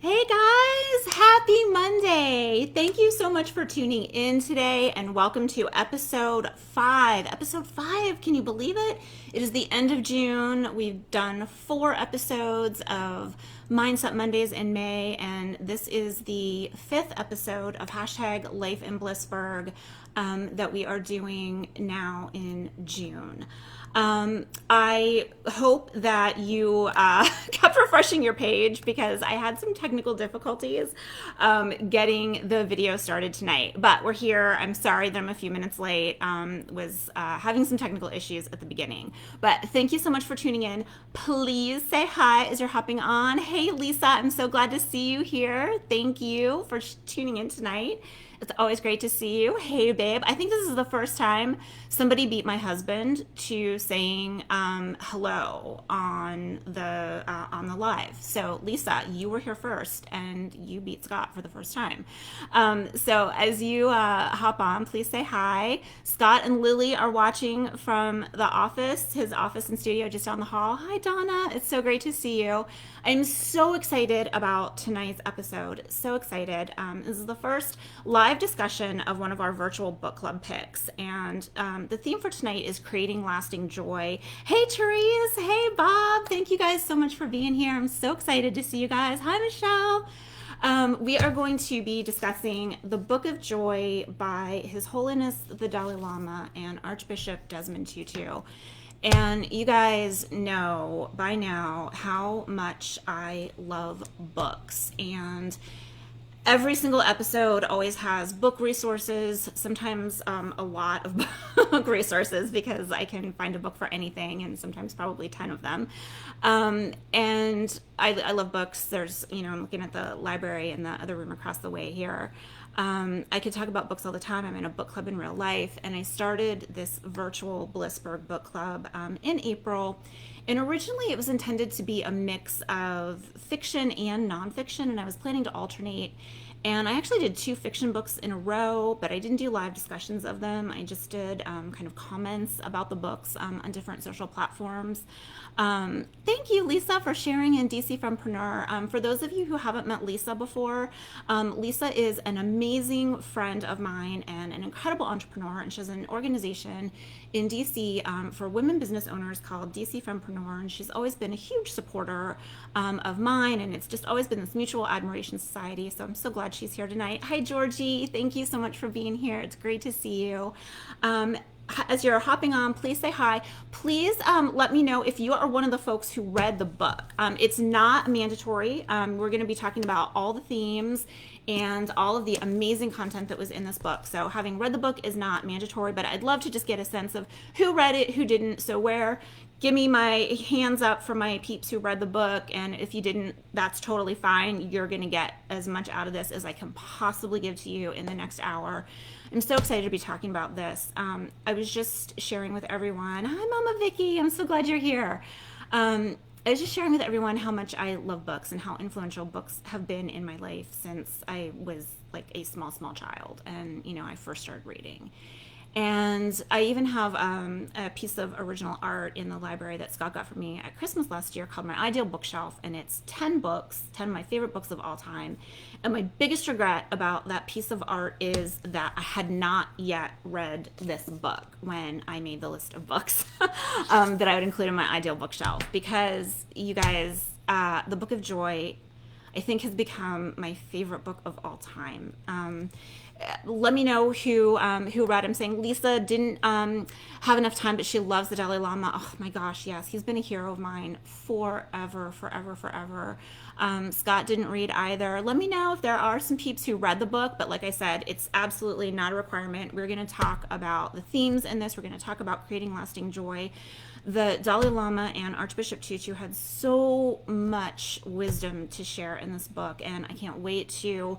Hey guys, happy Monday. Thank you so much for tuning in today and welcome to episode 5. Episode 5, can you believe it? It is the end of June. We've done 4 episodes of Mindset Mondays in May, and this is the 5th episode of hashtag Life in Blissburg that we are doing now in June. I hope that you kept refreshing your page because I had some technical difficulties getting the video started tonight. But we're here. I'm sorry that I'm a few minutes late. Was having some technical issues at the beginning. But thank you so much for tuning in. Please say hi as you're hopping on. Hey, Lisa, I'm so glad to see you here. Thank you for tuning in tonight. It's always great to see you. Hey, babe. I think this is the first time somebody beat my husband to saying hello on the live. So, Lisa, you were here first, and you beat Scott for the first time. So, as you hop on, please say hi. Scott and Lily are watching from the office, his office and studio just down the hall. Hi, Donna. It's so great to see you. I'm so excited about tonight's episode. So excited. This is the first live discussion of one of our virtual book club picks. And the theme for tonight is creating lasting joy. Hey, Therese. Hey, Bob. Thank you guys so much for being here. I'm so excited to see you guys. Hi, Michelle. We are going to be discussing the Book of Joy by His Holiness the Dalai Lama and Archbishop Desmond Tutu. And you guys know by now how much I love books. And every single episode always has book resources, sometimes a lot of book resources because I can find a book for anything and sometimes probably 10 of them. And I love books. There's, I'm looking at the library in the other room across the way here. I could talk about books all the time. I'm in a book club in real life, and I started this virtual Blissburg Book Club in April. And originally it was intended to be a mix of fiction and nonfiction, and I was planning to alternate. And I actually did 2 fiction books in a row, but I didn't do live discussions of them. I just did kind of comments about the books on different social platforms. Thank you, Lisa, for sharing in DC Fempreneur. For those of you who haven't met Lisa before, Lisa is an amazing friend of mine and an incredible entrepreneur, and she has an organization in DC for women business owners called DC Fempreneur, and she's always been a huge supporter of mine, and it's just always been this mutual admiration society. So I'm so glad she's here tonight. Hi, Georgie. Thank you so much for being here. It's great to see you. As you're hopping on, please say hi. Please let me know if you are one of the folks who read the book. It's not mandatory. We're going to be talking about all the themes and all of the amazing content that was in this book. So having read the book is not mandatory, but I'd love to just get a sense of who read it, who didn't. So give me my hands up for my peeps who read the book, and if you didn't, that's totally fine. You're going to get as much out of this as I can possibly give to you in the next hour. I'm so excited to be talking about this. I was just sharing with everyone, hi Mama Vicky, I'm so glad you're here. I was just sharing with everyone how much I love books and how influential books have been in my life since I was like a small child and, I first started reading. And I even have a piece of original art in the library that Scott got for me at Christmas last year called My Ideal Bookshelf. And it's 10 books, 10 of my favorite books of all time. And my biggest regret about that piece of art is that I had not yet read this book when I made the list of books that I would include in my Ideal Bookshelf. Because you guys, the Book of Joy, I think, has become my favorite book of all time. Let me know who read. I'm saying Lisa didn't have enough time, but she loves the Dalai Lama. Oh my gosh, yes, he's been a hero of mine forever. Scott didn't read either. Let me know if there are some peeps who read the book, but like I said, it's absolutely not a requirement. We're going to talk about the themes in this. We're going to talk about creating lasting joy. The Dalai Lama and Archbishop Tutu had so much wisdom to share in this book, and I can't wait to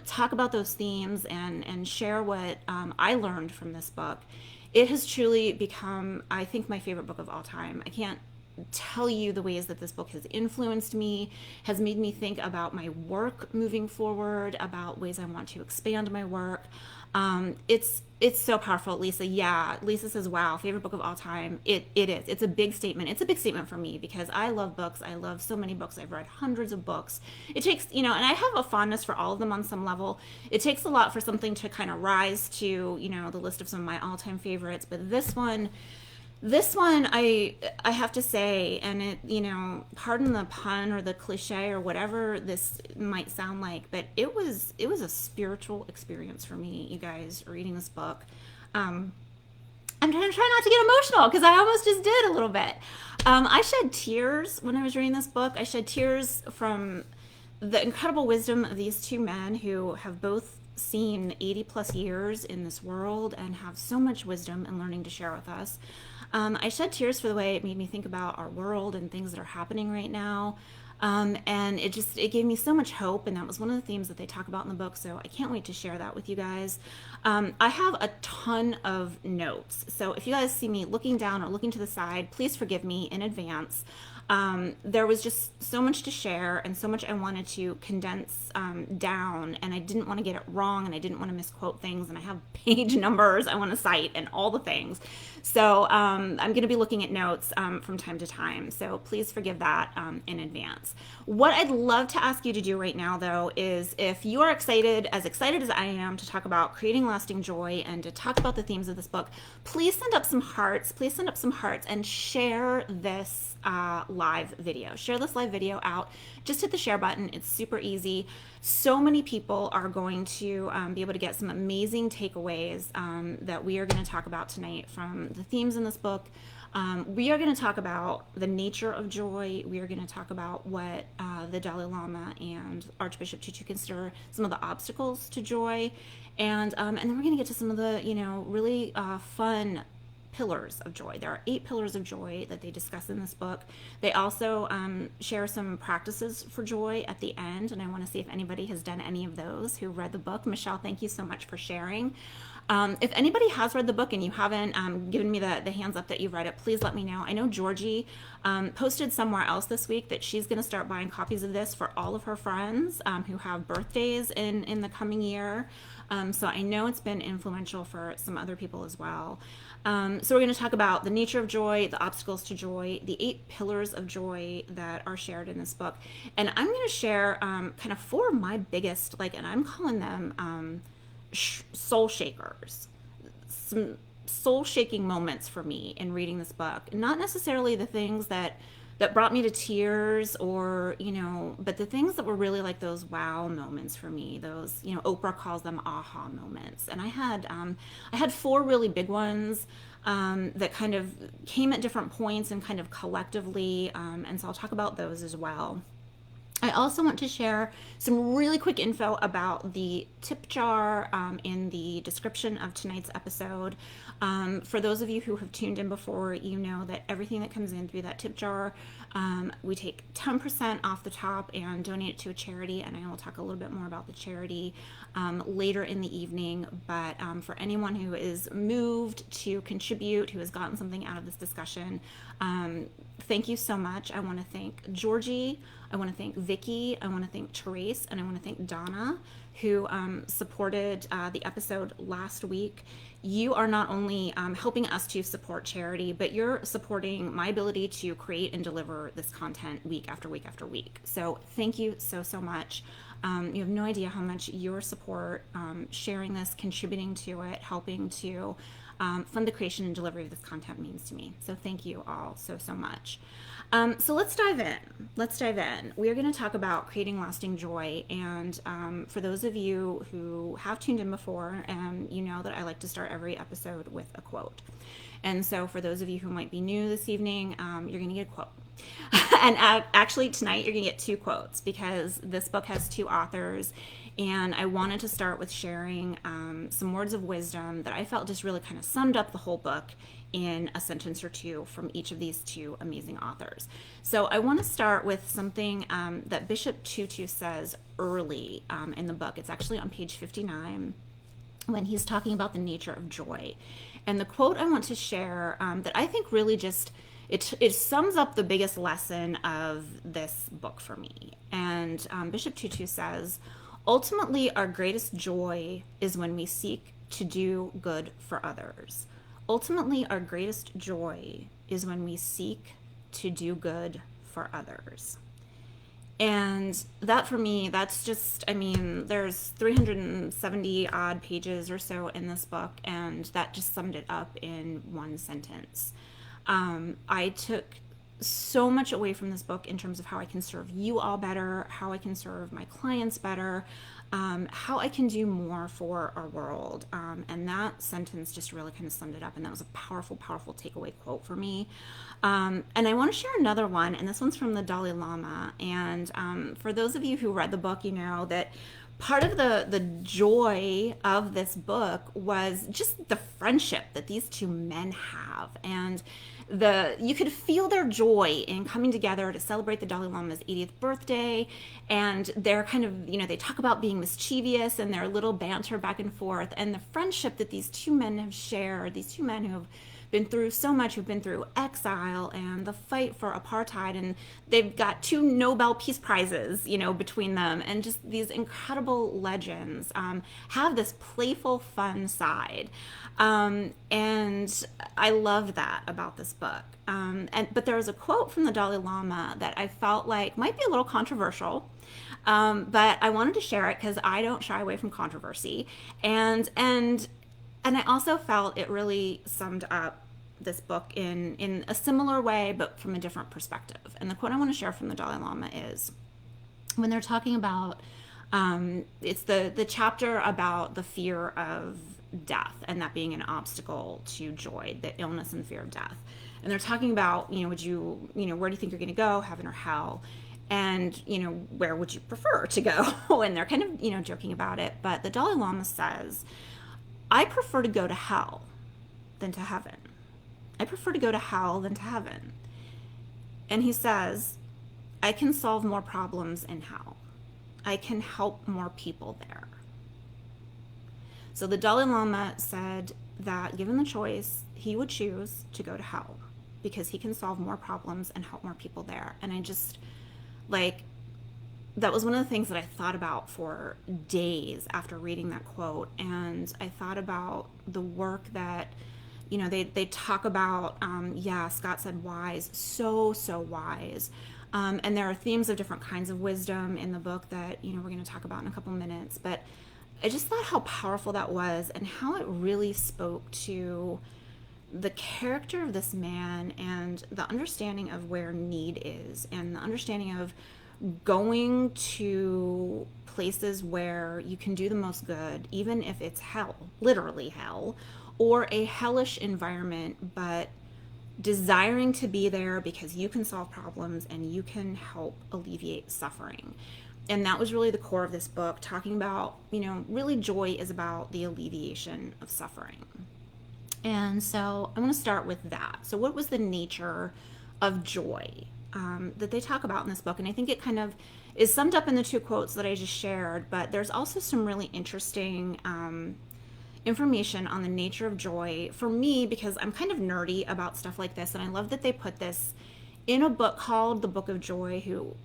talk about those themes and share what I learned from this book. It has truly become, I think, my favorite book of all time. I can't tell you the ways that this book has influenced me, has made me think about my work moving forward, about ways I want to expand my work. It's so powerful, Lisa. Yeah, Lisa says, "Wow, favorite book of all time." It is. It's a big statement. It's a big statement for me because I love books. I love so many books. I've read hundreds of books. It takes, and I have a fondness for all of them on some level. It takes a lot for something to kind of rise to, the list of some of my all-time favorites. But this one, I have to say, and it, pardon the pun or the cliche or whatever this might sound like, but it was a spiritual experience for me, you guys, reading this book. I'm trying to try not to get emotional because I almost just did a little bit. I shed tears when I was reading this book. I shed tears from the incredible wisdom of these two men who have both seen 80 plus years in this world and have so much wisdom and learning to share with us. I shed tears for the way it made me think about our world and things that are happening right now. And it gave me so much hope. And that was one of the themes that they talk about in the book. So I can't wait to share that with you guys. I have a ton of notes. So if you guys see me looking down or looking to the side, please forgive me in advance. There was just so much to share and so much I wanted to condense down, and I didn't want to get it wrong, and I didn't want to misquote things, and I have page numbers I want to cite and all the things. So I'm going to be looking at notes from time to time, so please forgive that in advance. What I'd love to ask you to do right now, though, is if you are excited as I am to talk about creating lasting joy and to talk about the themes of this book, please send up some hearts. Please send up some hearts and share this live video. Share this live video out. Just hit the share button. It's super easy. So many people are going to be able to get some amazing takeaways that we are going to talk about tonight from the themes in this book. We are going to talk about the nature of joy. We are going to talk about what the Dalai Lama and Archbishop Tutu consider some of the obstacles to joy. And then we're going to get to some of the, really fun pillars of joy. There are 8 pillars of joy that they discuss in this book. They also share some practices for joy at the end, and I want to see if anybody has done any of those who read the book. Michelle, thank you so much for sharing. If anybody has read the book and you haven't given me the hands up that you've read it, please let me know. I know Georgie posted somewhere else this week that she's going to start buying copies of this for all of her friends who have birthdays in the coming year. So I know it's been influential for some other people as well. So we're going to talk about the nature of joy, the obstacles to joy, the 8 pillars of joy that are shared in this book. And I'm going to share kind of 4 of my biggest, and I'm calling them soul shakers, some soul shaking moments for me in reading this book. Not necessarily the things that brought me to tears or, but the things that were really like those wow moments for me, those, Oprah calls them aha moments. And I had 4 really big ones that kind of came at different points and kind of collectively. And so I'll talk about those as well. I also want to share some really quick info about the tip jar in the description of tonight's episode. For those of you who have tuned in before, you know that everything that comes in through that tip jar, we take 10% off the top and donate it to a charity, and I will talk a little bit more about the charity later in the evening. But for anyone who is moved to contribute, who has gotten something out of this discussion, thank you so much. I want to thank Georgie, I want to thank Vicky, I want to thank Therese, and I want to thank Donna, who supported the episode last week. You are not only helping us to support charity, but you're supporting my ability to create and deliver this content week after week after week. So thank you so, so much. You have no idea how much your support, sharing this, contributing to it, helping to fund the creation and delivery of this content means to me. So thank you all so, so much. So let's dive in. We are going to talk about creating lasting joy. And for those of you who have tuned in before, you know that I like to start every episode with a quote. And so for those of you who might be new this evening, you're going to get a quote. And actually tonight you're going to get 2 quotes because this book has 2 authors. And I wanted to start with sharing some words of wisdom that I felt just really kind of summed up the whole book in a sentence or 2 from each of these 2 amazing authors. So I want to start with something that Bishop Tutu says early in the book. It's actually on page 59 when he's talking about the nature of joy. And the quote I want to share that I think really just, it sums up the biggest lesson of this book for me. And Bishop Tutu says, ultimately, our greatest joy is when we seek to do good for others. Ultimately, our greatest joy is when we seek to do good for others. And that for me, that's just, I mean, there's 370 odd pages or so in this book, and that just summed it up in one sentence. I took so much away from this book in terms of how I can serve you all better, how I can serve my clients better, how I can do more for our world. And that sentence just really kind of summed it up. And that was a powerful, powerful takeaway quote for me. And I want to share another one, and this one's from the Dalai Lama. And for those of you who read the book, you know that part of the joy of this book was just the friendship that these two men have, and you could feel their joy in coming together to celebrate the Dalai Lama's 80th birthday. And they're kind of, you know, they talk about being mischievous and their little banter back and forth, and the friendship that these two men have shared, these two men who have been through so much, who've been through exile and the fight for apartheid, and they've got 2 Nobel Peace Prizes, you know, between them, and just these incredible legends have this playful, fun side. And I love that about this book. But there was a quote from the Dalai Lama that I felt like might be a little controversial, but I wanted to share it because I don't shy away from controversy. And I also felt it really summed up this book in a similar way, but from a different perspective. And the quote I want to share from the Dalai Lama is when they're talking about, it's the chapter about the fear of death and that being an obstacle to joy, the illness and fear of death. And they're talking about, you know, where do you think you're going to go, heaven or hell? And, you know, where would you prefer to go? And they're kind of, you know, joking about it. But the Dalai Lama says, I prefer to go to hell than to heaven. I prefer to go to hell than to heaven. And he says, I can solve more problems in hell. I can help more people there. So the Dalai Lama said that given the choice, he would choose to go to hell because he can solve more problems and help more people there. And I just, like, that was one of the things that I thought about for days after reading that quote. And I thought about the work that, you know, they talk about, Scott said wise, so wise. And there are themes of different kinds of wisdom in the book that, you know, we're going to talk about in a couple minutes. But I just thought how powerful that was and how it really spoke to the character of this man and the understanding of where need is and the understanding of going to places where you can do the most good, even if it's hell, literally hell, or a hellish environment, but desiring to be there because you can solve problems and you can help alleviate suffering. And that was really the core of this book, talking about, you know, really joy is about the alleviation of suffering. And so I'm going to start with that. So what was the nature of joy that they talk about in this book? And I think it kind of is summed up in the 2 quotes that I just shared, but there's also some really interesting information on the nature of joy for me, because I'm kind of nerdy about stuff like this. And I love that they put this in a book called The Book of Joy, who,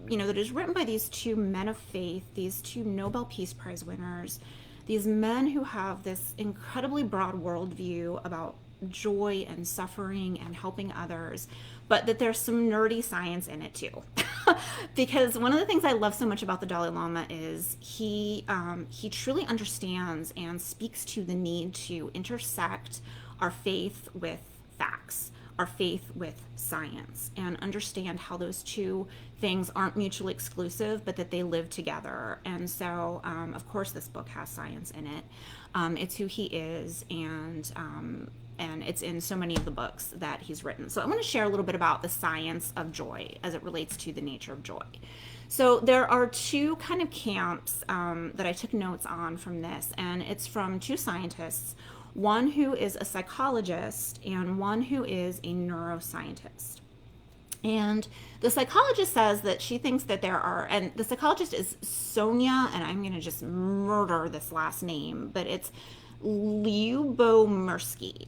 you know, that is written by these 2 men of faith, these 2 Nobel Peace Prize winners, these men who have this incredibly broad worldview about joy and suffering and helping others, but that there's some nerdy science in it too. Because one of the things I love so much about the Dalai Lama is he truly understands and speaks to the need to intersect our faith with facts, our faith with science, and understand how those 2 things aren't mutually exclusive, but that they live together. And so, of course, this book has science in it. It's who he is, and it's in so many of the books that he's written. So I want to share a little bit about the science of joy as it relates to the nature of joy. So there are 2 kind of camps that I took notes on from this, and it's from 2 scientists, one who is a psychologist and one who is a neuroscientist. And the psychologist says that she thinks that there are, and the psychologist is Sonia, and I'm going to just murder this last name, but it's Sonia Lyubomirsky,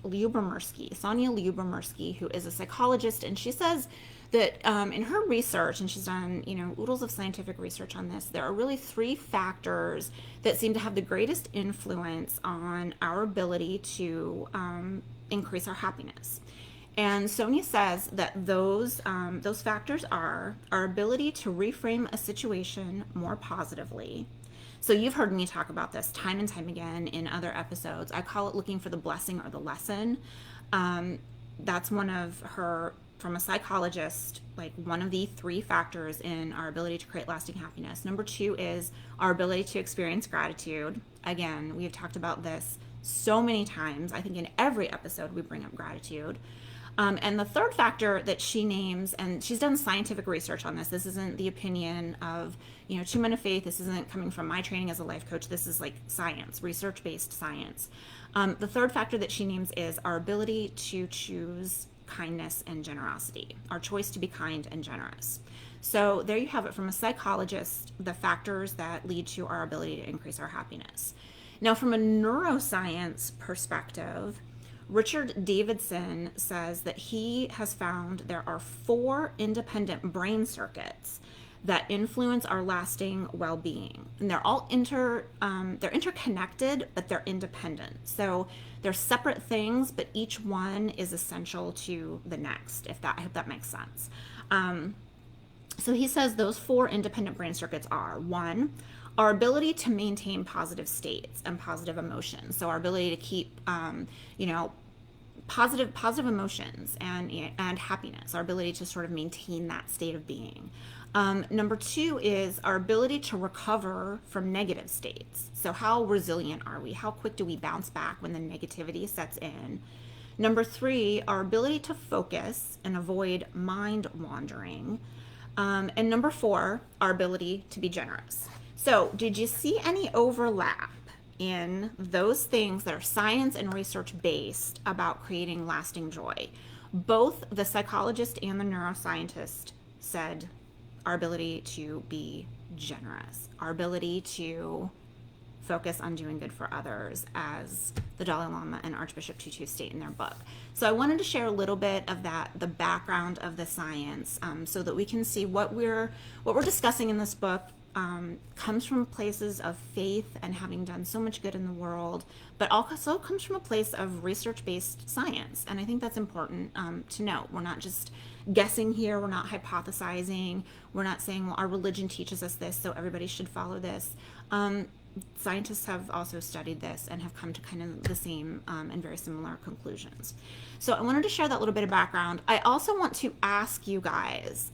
who is a psychologist, and she says that in her research, and she's done, oodles of scientific research on this, there are really three factors that seem to have the greatest influence on our ability to increase our happiness. And Sonia says that those factors are our ability to reframe a situation more positively. So you've heard me talk about this time and time again in other episodes. I call it looking for the blessing or the lesson. That's one of her, from a psychologist, like one of the three factors in our ability to create lasting happiness. Number two is our ability to experience gratitude. Again, we have talked about this so many times. I think in every episode we bring up gratitude. And the third factor that she names, and she's done scientific research on this. This isn't the opinion of, two men of faith. This isn't coming from my training as a life coach. This is like science, research-based science. The third factor that she names is our ability to choose kindness and generosity, our choice to be kind and generous. So there you have it from a psychologist, the factors that lead to our ability to increase our happiness. Now, from a neuroscience perspective, Richard Davidson says that he has found there are 4 independent brain circuits that influence our lasting well-being, and they're all they're interconnected, but they're independent. So they're separate things, but each one is essential to the next. I hope that makes sense. So he says those 4 independent brain circuits are: 1, our ability to maintain positive states and positive emotions. So our ability to keep, positive emotions and happiness, our ability to sort of maintain that state of being. Number 2 is our ability to recover from negative states. So how resilient are we? How quick do we bounce back when the negativity sets in? Number 3, our ability to focus and avoid mind wandering. And number 4, our ability to be generous. So did you see any overlap in those things that are science and research based about creating lasting joy? Both the psychologist and the neuroscientist said our ability to be generous, our ability to focus on doing good for others, as the Dalai Lama and Archbishop Tutu state in their book. So I wanted to share a little bit of that, the background of the science, so that we can see what we're discussing in this book comes from places of faith and having done so much good in the world, but also comes from a place of research-based science. And I think that's important to note. We're not just guessing here. We're not hypothesizing. We're not saying, well, our religion teaches us this, so everybody should follow this. Scientists have also studied this and have come to kind of the same and very similar conclusions. So I wanted to share that little bit of background. I also want to ask you guys,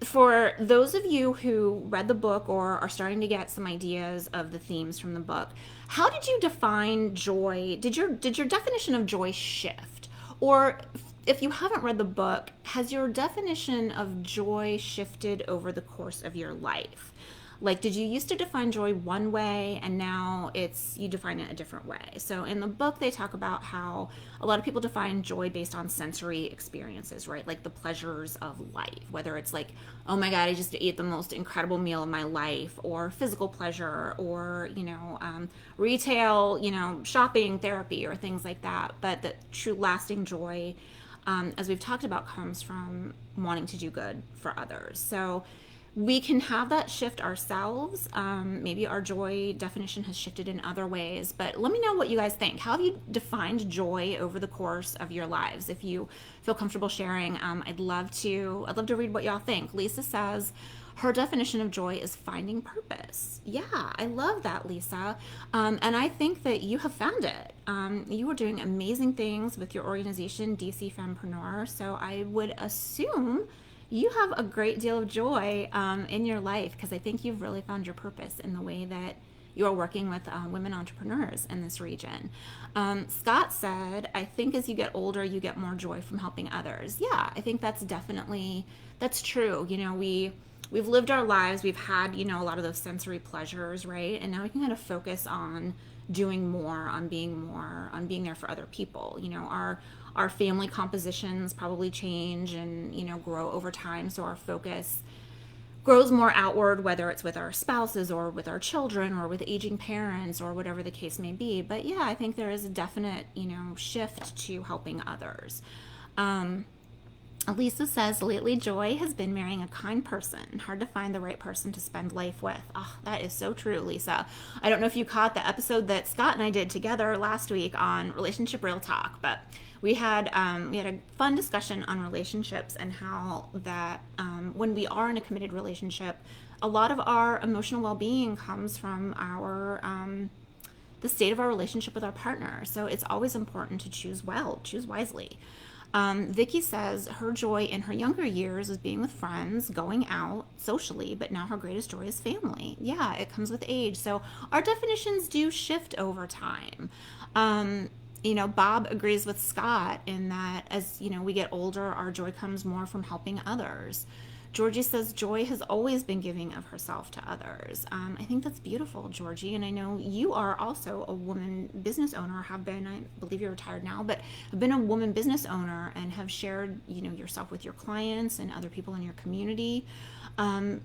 for those of you who read the book or are starting to get some ideas of the themes from the book, how did you define joy? Did your definition of joy shift? Or if you haven't read the book, has your definition of joy shifted over the course of your life? Like, did you used to define joy one way and now you define it a different way? So in the book, they talk about how a lot of people define joy based on sensory experiences, right? Like the pleasures of life, whether it's like, oh my God, I just ate the most incredible meal of my life, or physical pleasure, or, retail, shopping, therapy, or things like that. But the true lasting joy, as we've talked about, comes from wanting to do good for others. So we can have that shift ourselves. Maybe our joy definition has shifted in other ways, but let me know what you guys think. How have you defined joy over the course of your lives? If you feel comfortable sharing, I'd love to read what y'all think. Lisa says her definition of joy is finding purpose. Yeah, I love that, Lisa. And I think that you have found it. You are doing amazing things with your organization, DC Fempreneur. So I would assume you have a great deal of joy in your life, because I think you've really found your purpose in the way that you are working with women entrepreneurs in this region. Scott said, I think as you get older, you get more joy from helping others. Yeah, I think that's true. We've lived our lives, we've had, a lot of those sensory pleasures, right? And now we can kind of focus on doing more, on being there for other people. Our family compositions probably change and, grow over time. So our focus grows more outward, whether it's with our spouses or with our children or with aging parents or whatever the case may be. But yeah, I think there is a definite, shift to helping others. Lisa says, lately Joy has been marrying a kind person. Hard to find the right person to spend life with. Oh, that is so true, Lisa. I don't know if you caught the episode that Scott and I did together last week on Relationship Real Talk, but we had a fun discussion on relationships and how that when we are in a committed relationship, a lot of our emotional well-being comes from our the state of our relationship with our partner. So it's always important to choose well, choose wisely. Vicky says her joy in her younger years is being with friends, going out socially, but now her greatest joy is family. Yeah, it comes with age. So our definitions do shift over time. Bob agrees with Scott in that as, we get older, our joy comes more from helping others. Georgie says Joy has always been giving of herself to others. I think that's beautiful, Georgie. And I know you are also a woman business owner, have been, I believe you're retired now, but have been a woman business owner and have shared, yourself with your clients and other people in your community.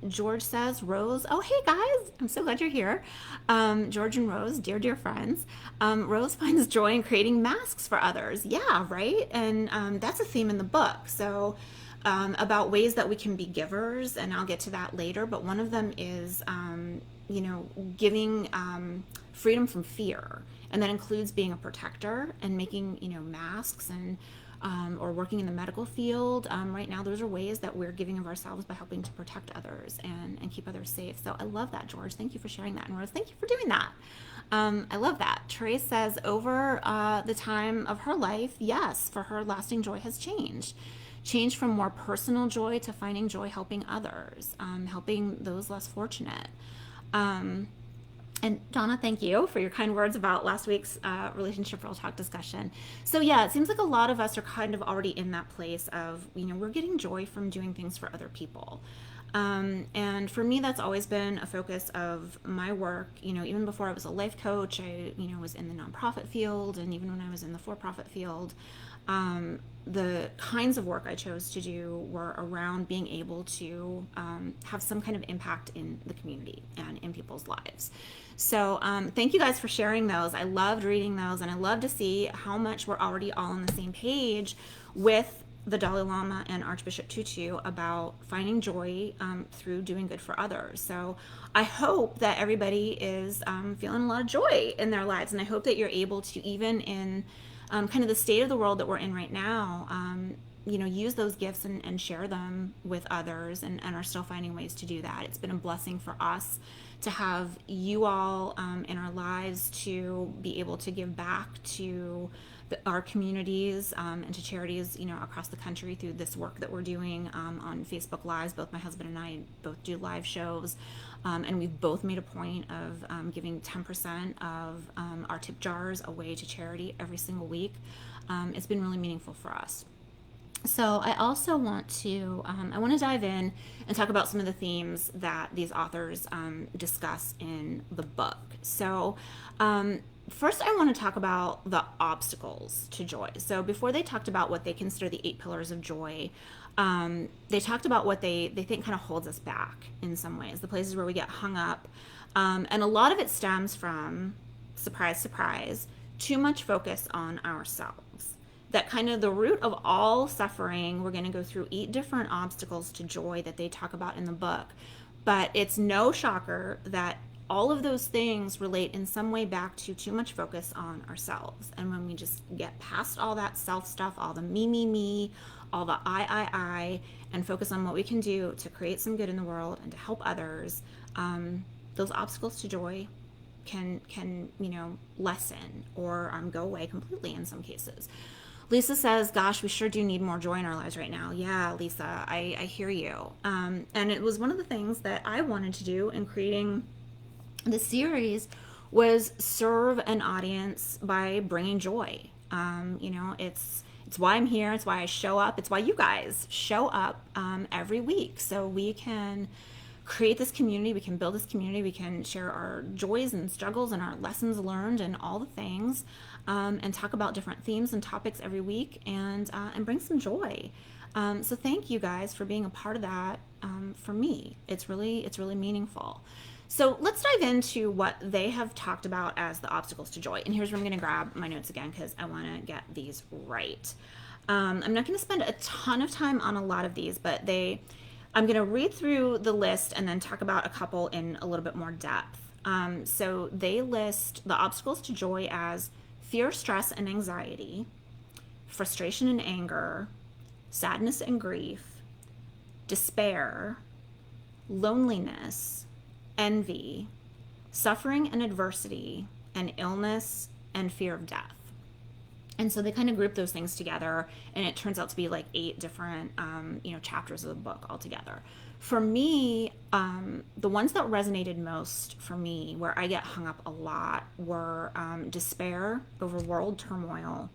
George says, Rose, oh, hey guys, I'm so glad you're here. George and Rose, dear, dear friends. Rose finds joy in creating masks for others. Yeah, right? And that's a theme in the book. So, about ways that we can be givers, and I'll get to that later, but one of them is, giving freedom from fear. And that includes being a protector and making, masks and or working in the medical field. Right now, those are ways that we're giving of ourselves by helping to protect others and keep others safe. So I love that, George. Thank you for sharing that. And Rose, thank you for doing that. I love that. Therese says, over the time of her life, yes, for her, lasting joy has changed. Changed from more personal joy to finding joy helping others, helping those less fortunate. And Donna, thank you for your kind words about last week's Relationship Real Talk discussion. So yeah, it seems like a lot of us are kind of already in that place of, we're getting joy from doing things for other people. And for me, that's always been a focus of my work. Even before I was a life coach, I, was in the nonprofit field, and even when I was in the for-profit field, the kinds of work I chose to do were around being able to have some kind of impact in the community and in people's lives. So thank you guys for sharing those. I loved reading those, and I love to see how much we're already all on the same page with the Dalai Lama and Archbishop Tutu about finding joy through doing good for others. So I hope that everybody is feeling a lot of joy in their lives, and I hope that you're able to, even in kind of the state of the world that we're in right now, use those gifts and share them with others, and are still finding ways to do that. It's been a blessing for us to have you all in our lives, to be able to give back to our communities and to charities, across the country through this work that we're doing on Facebook Lives. Both my husband and I both do live shows, and we've both made a point of giving 10% of our tip jars away to charity every single week. It's been really meaningful for us. So I also want to dive in and talk about some of the themes that these authors discuss in the book. So first, I want to talk about the obstacles to joy. So before they talked about what they consider the 8 pillars of joy, they talked about what they think kind of holds us back in some ways, the places where we get hung up. And a lot of it stems from, surprise, surprise, too much focus on ourselves. That kind of the root of all suffering. We're going to go through 8 different obstacles to joy that they talk about in the book. But it's no shocker that all of those things relate in some way back to too much focus on ourselves. And when we just get past all that self stuff, all the me, all the I, and focus on what we can do to create some good in the world and to help others, those obstacles to joy can lessen or go away completely in some cases. Lisa says, gosh, we sure do need more joy in our lives right now. Yeah, Lisa, I hear you. And it was one of the things that I wanted to do in creating the series, was serve an audience by bringing joy. It's why I'm here. It's why I show up. It's why you guys show up every week. So we can create this community. We can build this community. We can share our joys and struggles and our lessons learned and all the things, and talk about different themes and topics every week, and bring some joy. So thank you guys for being a part of that. For me, it's really meaningful. So let's dive into what they have talked about as the obstacles to joy. And here's where I'm going to grab my notes again, because I want to get these right. I'm not going to spend a ton of time on a lot of these, but I'm going to read through the list and then talk about a couple in a little bit more depth. So they list the obstacles to joy as fear, stress, and anxiety, frustration and anger, sadness and grief, despair, loneliness, envy, suffering and adversity, and illness and fear of death. And so they kind of group those things together, and it turns out to be like 8 different, chapters of the book altogether. For me, the ones that resonated most for me, where I get hung up a lot, were despair over world turmoil,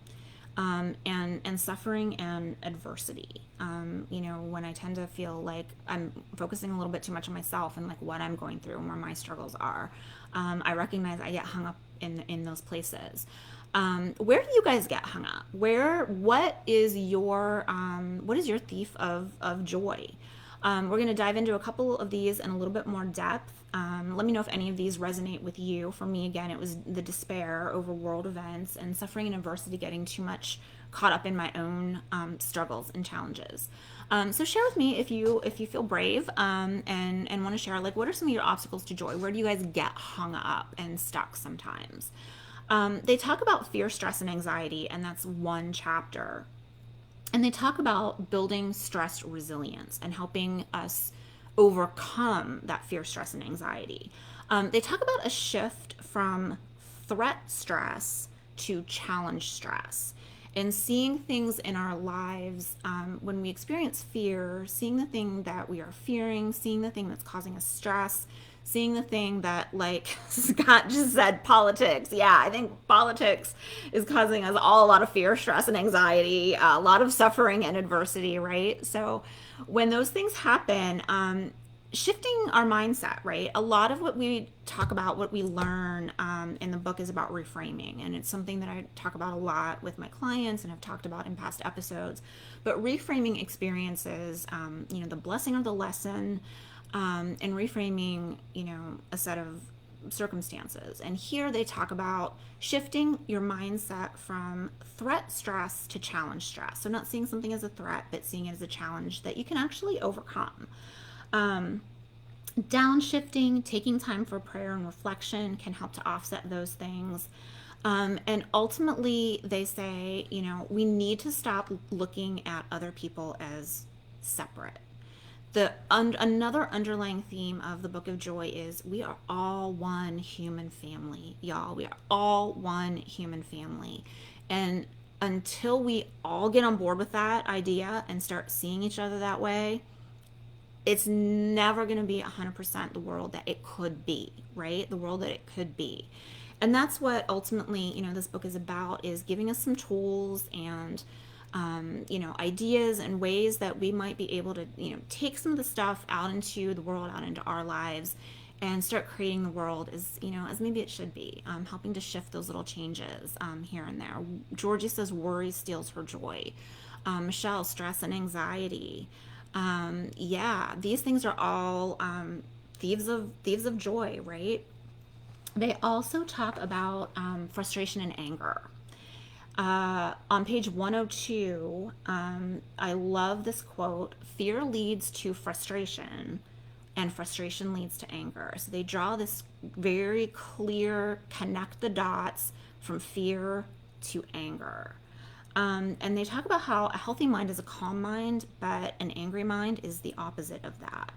and suffering and adversity. When I tend to feel like I'm focusing a little bit too much on myself and like what I'm going through and where my struggles are, I recognize I get hung up in those places. Where do you guys get hung up? What is your thief of joy? We're going to dive into a couple of these in a little bit more depth. Let me know if any of these resonate with you. For me, again, it was the despair over world events and suffering and adversity, getting too much caught up in my own struggles and challenges. So share with me if you feel brave, and want to share, like, what are some of your obstacles to joy? Where do you guys get hung up and stuck sometimes? They talk about fear, stress, and anxiety, and that's one chapter. And they talk about building stress resilience and helping us overcome that fear, stress, and anxiety. They talk about a shift from threat stress to challenge stress, and seeing things in our lives, when we experience fear, seeing the thing that we are fearing, seeing the thing that's causing us stress, seeing the thing that, like Scott just said, politics. Yeah, I think politics is causing us all a lot of fear, stress, and anxiety, a lot of suffering and adversity, right? So when those things happen, shifting our mindset, right? A lot of what we talk about, what we learn in the book, is about reframing. And it's something that I talk about a lot with my clients and have talked about in past episodes. But reframing experiences, the blessing of the lesson, and reframing, a set of circumstances. And here they talk about shifting your mindset from threat stress to challenge stress. So not seeing something as a threat, but seeing it as a challenge that you can actually overcome. Downshifting, taking time for prayer and reflection, can help to offset those things. And ultimately, they say, we need to stop looking at other people as separate. Another underlying theme of the Book of Joy is we are all one human family, y'all. We are all one human family. And until we all get on board with that idea and start seeing each other that way, it's never going to be 100% the world that it could be, right? The world that it could be. And that's what ultimately, this book is about, is giving us some tools and ideas and ways that we might be able to, take some of the stuff out into the world, out into our lives, and start creating the world as, as maybe it should be, helping to shift those little changes here and there. Georgie says worry steals her joy. Michelle, stress and anxiety. These things are all thieves of joy, right? They also talk about frustration and anger. On page 102, I love this quote: fear leads to frustration, and frustration leads to anger. So they draw this very clear, connect the dots from fear to anger. And they talk about how a healthy mind is a calm mind, but an angry mind is the opposite of that.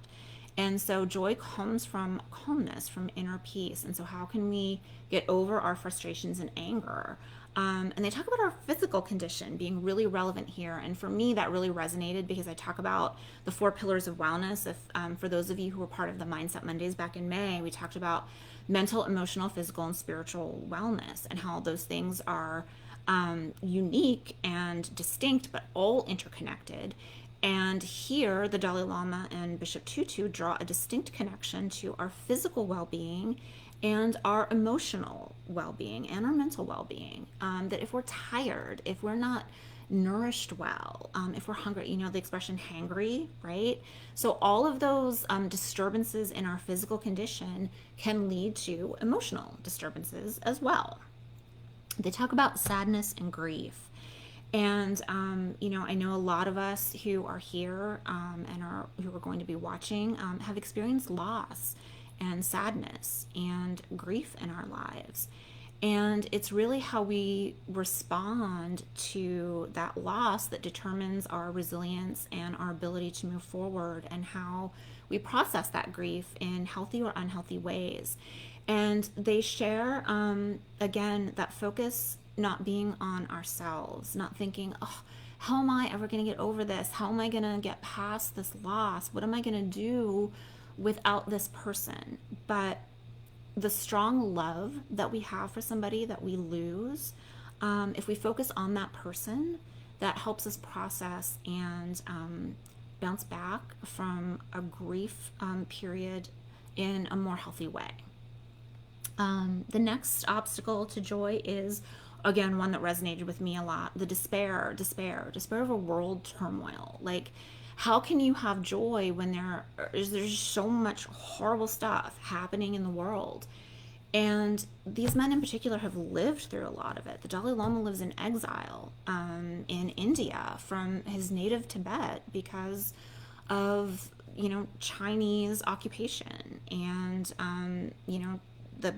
And so joy comes from calmness, from inner peace. And so how can we get over our frustrations and anger? And they talk about our physical condition being really relevant here. And for me, that really resonated because I talk about the 4 pillars of wellness. For those of you who were part of the Mindset Mondays back in May, we talked about mental, emotional, physical, and spiritual wellness, and how those things are unique and distinct, but all interconnected. And here, the Dalai Lama and Bishop Tutu draw a distinct connection to our physical well-being and our emotional well-being and our mental well-being. That if we're tired, if we're not nourished well, if we're hungry, the expression hangry, right? So all of those disturbances in our physical condition can lead to emotional disturbances as well. They talk about sadness and grief. And I know a lot of us who are here and who are going to be watching have experienced loss and sadness and grief in our lives. And it's really how we respond to that loss that determines our resilience and our ability to move forward, and how we process that grief in healthy or unhealthy ways. And they share, again, that focus not being on ourselves, not thinking, oh, how am I ever going to get over this? How am I going to get past this loss? What am I going to do without this person? But the strong love that we have for somebody that we lose, if we focus on that person, that helps us process and bounce back from a grief period in a more healthy way. The next obstacle to joy is, again, one that resonated with me a lot: the despair over world turmoil. Like, how can you have joy when there's so much horrible stuff happening in the world? And these men in particular have lived through a lot of it. The Dalai Lama lives in exile in India from his native Tibet because of, Chinese occupation and, the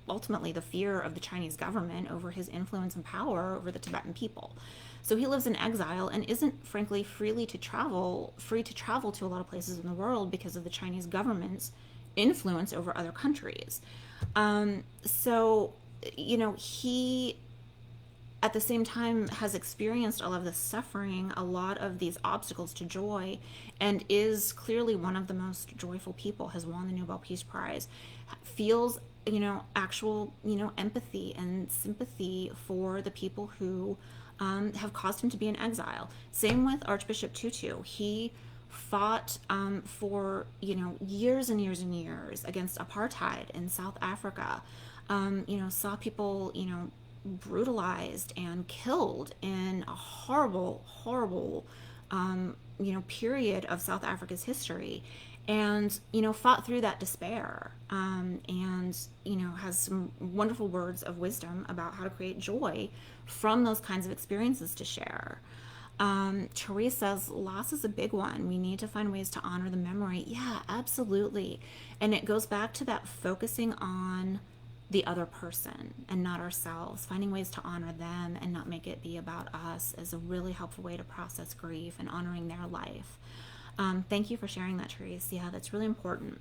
ultimately the fear of the Chinese government over his influence and power over the Tibetan people. So he lives in exile and isn't, frankly, free to travel to a lot of places in the world because of the Chinese government's influence over other countries. So, he at the same time has experienced all of this suffering, a lot of these obstacles to joy, and is clearly one of the most joyful people, has won the Nobel Peace Prize, feels, actual, empathy and sympathy for the people who have caused him to be in exile. Same with Archbishop Tutu. He fought for years and years and years against apartheid in South Africa. Saw people brutalized and killed in a horrible period of South Africa's history, and fought through that despair, and has some wonderful words of wisdom about how to create joy from those kinds of experiences to share. Therese says, loss is a big one. We need to find ways to honor the memory. Yeah, absolutely. And it goes back to that focusing on the other person and not ourselves, finding ways to honor them and not make it be about us is a really helpful way to process grief and honoring their life. Thank you for sharing that, Therese. Yeah, that's really important.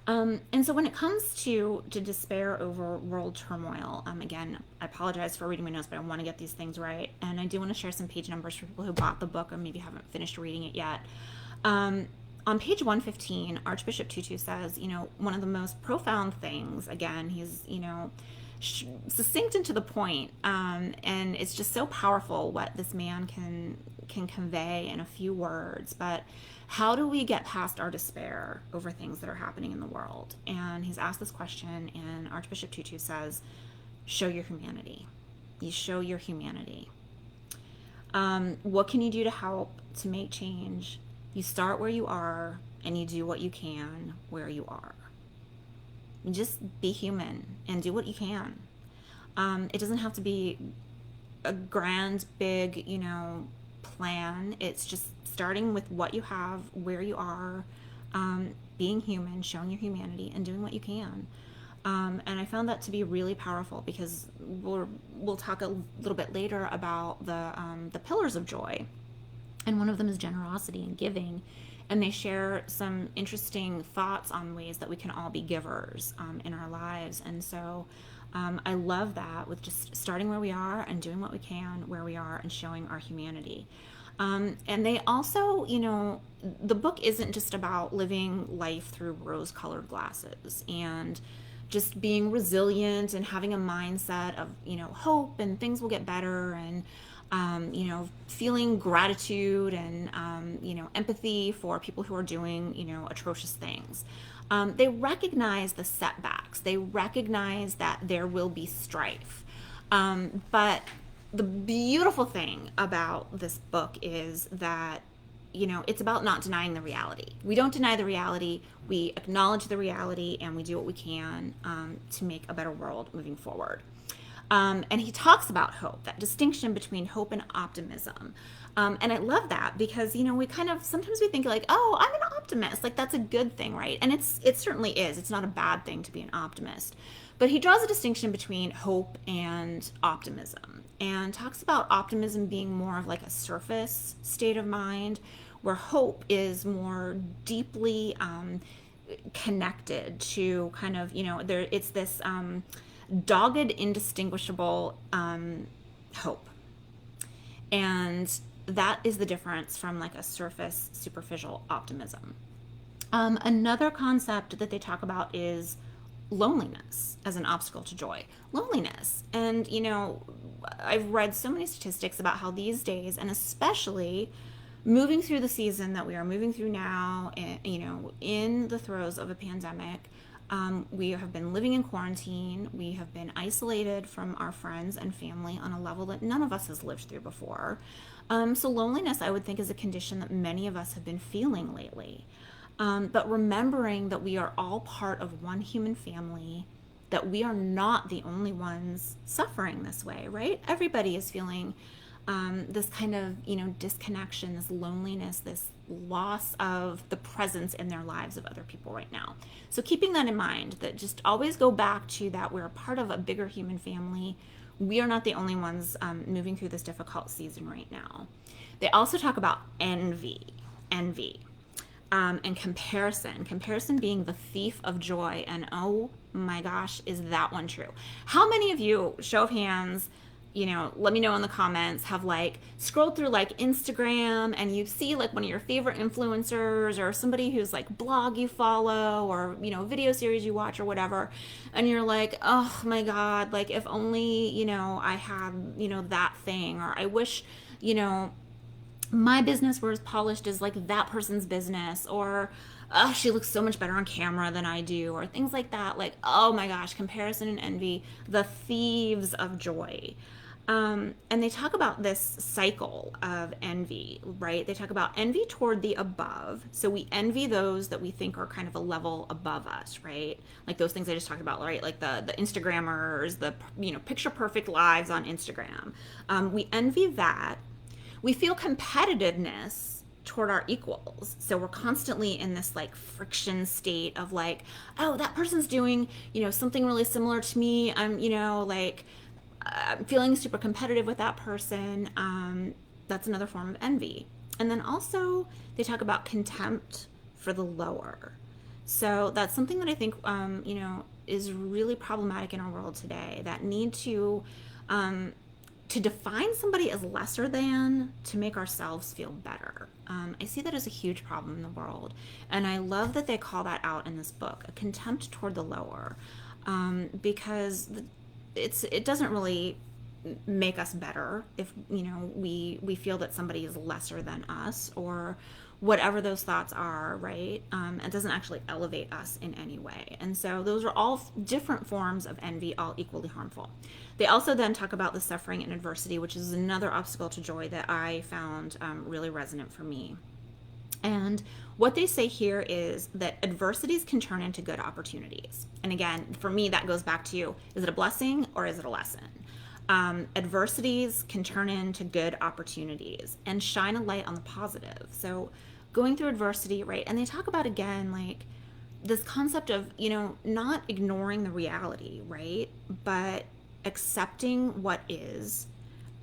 And so when it comes to despair over world turmoil, again, I apologize for reading my notes, but I want to get these things right. And I do want to share some page numbers for people who bought the book or maybe haven't finished reading it yet. On page 115, Archbishop Tutu says, one of the most profound things, again, he's, succinct and to the point, and it's just so powerful what this man can convey in a few words. But how do we get past our despair over things that are happening in the world? And he's asked this question, and Archbishop Tutu says, show your humanity. You show your humanity. What can you do to help to make change? You start where you are, and you do what you can where you are. You just be human and do what you can. It doesn't have to be a grand, big, plan. It's just starting with what you have, where you are, being human, showing your humanity, and doing what you can. And I found that to be really powerful because we'll talk a little bit later about the pillars of joy. And one of them is generosity and giving. And they share some interesting thoughts on ways that we can all be givers in our lives. And so I love that, with just starting where we are and doing what we can where we are and showing our humanity. And they also, the book isn't just about living life through rose-colored glasses and just being resilient and having a mindset of, hope and things will get better, and feeling gratitude and, empathy for people who are doing, atrocious things. They recognize the setbacks. They recognize that there will be strife. But the beautiful thing about this book is that, it's about not denying the reality. We don't deny the reality. We acknowledge the reality, and we do what we can to make a better world moving forward. And he talks about hope, that distinction between hope and optimism. And I love that because, we kind of, sometimes we think like, oh, I'm an optimist. Like that's a good thing, right? And it certainly is. It's not a bad thing to be an optimist. But he draws a distinction between hope and optimism and talks about optimism being more of like a surface state of mind, where hope is more deeply connected to kind of, it's this dogged, indistinguishable hope. And that is the difference from like a surface, superficial optimism. Another concept that they talk about is loneliness as an obstacle to joy. Loneliness. And, I've read so many statistics about how these days, and especially moving through the season that we are moving through now, in the throes of a pandemic, we have been living in quarantine. We have been isolated from our friends and family on a level that none of us has lived through before. So loneliness, I would think, is a condition that many of us have been feeling lately. But remembering that we are all part of one human family, that we are not the only ones suffering this way, right? Everybody is feeling this kind of, disconnection, this loneliness, this loss of the presence in their lives of other people right now. So keeping that in mind, that just always go back to that we're a part of a bigger human family. We are not the only ones moving through this difficult season right now. They also talk about envy, and comparison being the thief of joy. And oh my gosh, is that one true? How many of you, show of hands, let me know in the comments, have like scrolled through like Instagram and you see like one of your favorite influencers or somebody who's like blog you follow or, video series you watch or whatever. And you're like, oh my God, like if only, I had, that thing, or I wish, my business were as polished as like that person's business, or oh, she looks so much better on camera than I do, or things like that. Like, oh my gosh, comparison and envy, the thieves of joy. And they talk about this cycle of envy, right? They talk about envy toward the above. So we envy those that we think are kind of a level above us, right? Like those things I just talked about, right? Like the Instagrammers, the, picture perfect lives on Instagram. We envy that. We feel competitiveness toward our equals. So we're constantly in this like friction state of like, oh, that person's doing, something really similar to me. I'm feeling super competitive with that person. That's another form of envy. And then also they talk about contempt for the lower. So that's something that I think, is really problematic in our world today, that need to define somebody as lesser than to make ourselves feel better. I see that as a huge problem in the world. And I love that they call that out in this book, a contempt toward the lower, because it doesn't really make us better if, we feel that somebody is lesser than us or whatever those thoughts are, right? It doesn't actually elevate us in any way. And so those are all different forms of envy, all equally harmful. They also then talk about the suffering and adversity, which is another obstacle to joy that I found really resonant for me. And what they say here is that adversities can turn into good opportunities. And again, for me, that goes back to, is it a blessing or is it a lesson? Adversities can turn into good opportunities and shine a light on the positive. So going through adversity, right? And they talk about, again, like this concept of, not ignoring the reality, right? But accepting what is,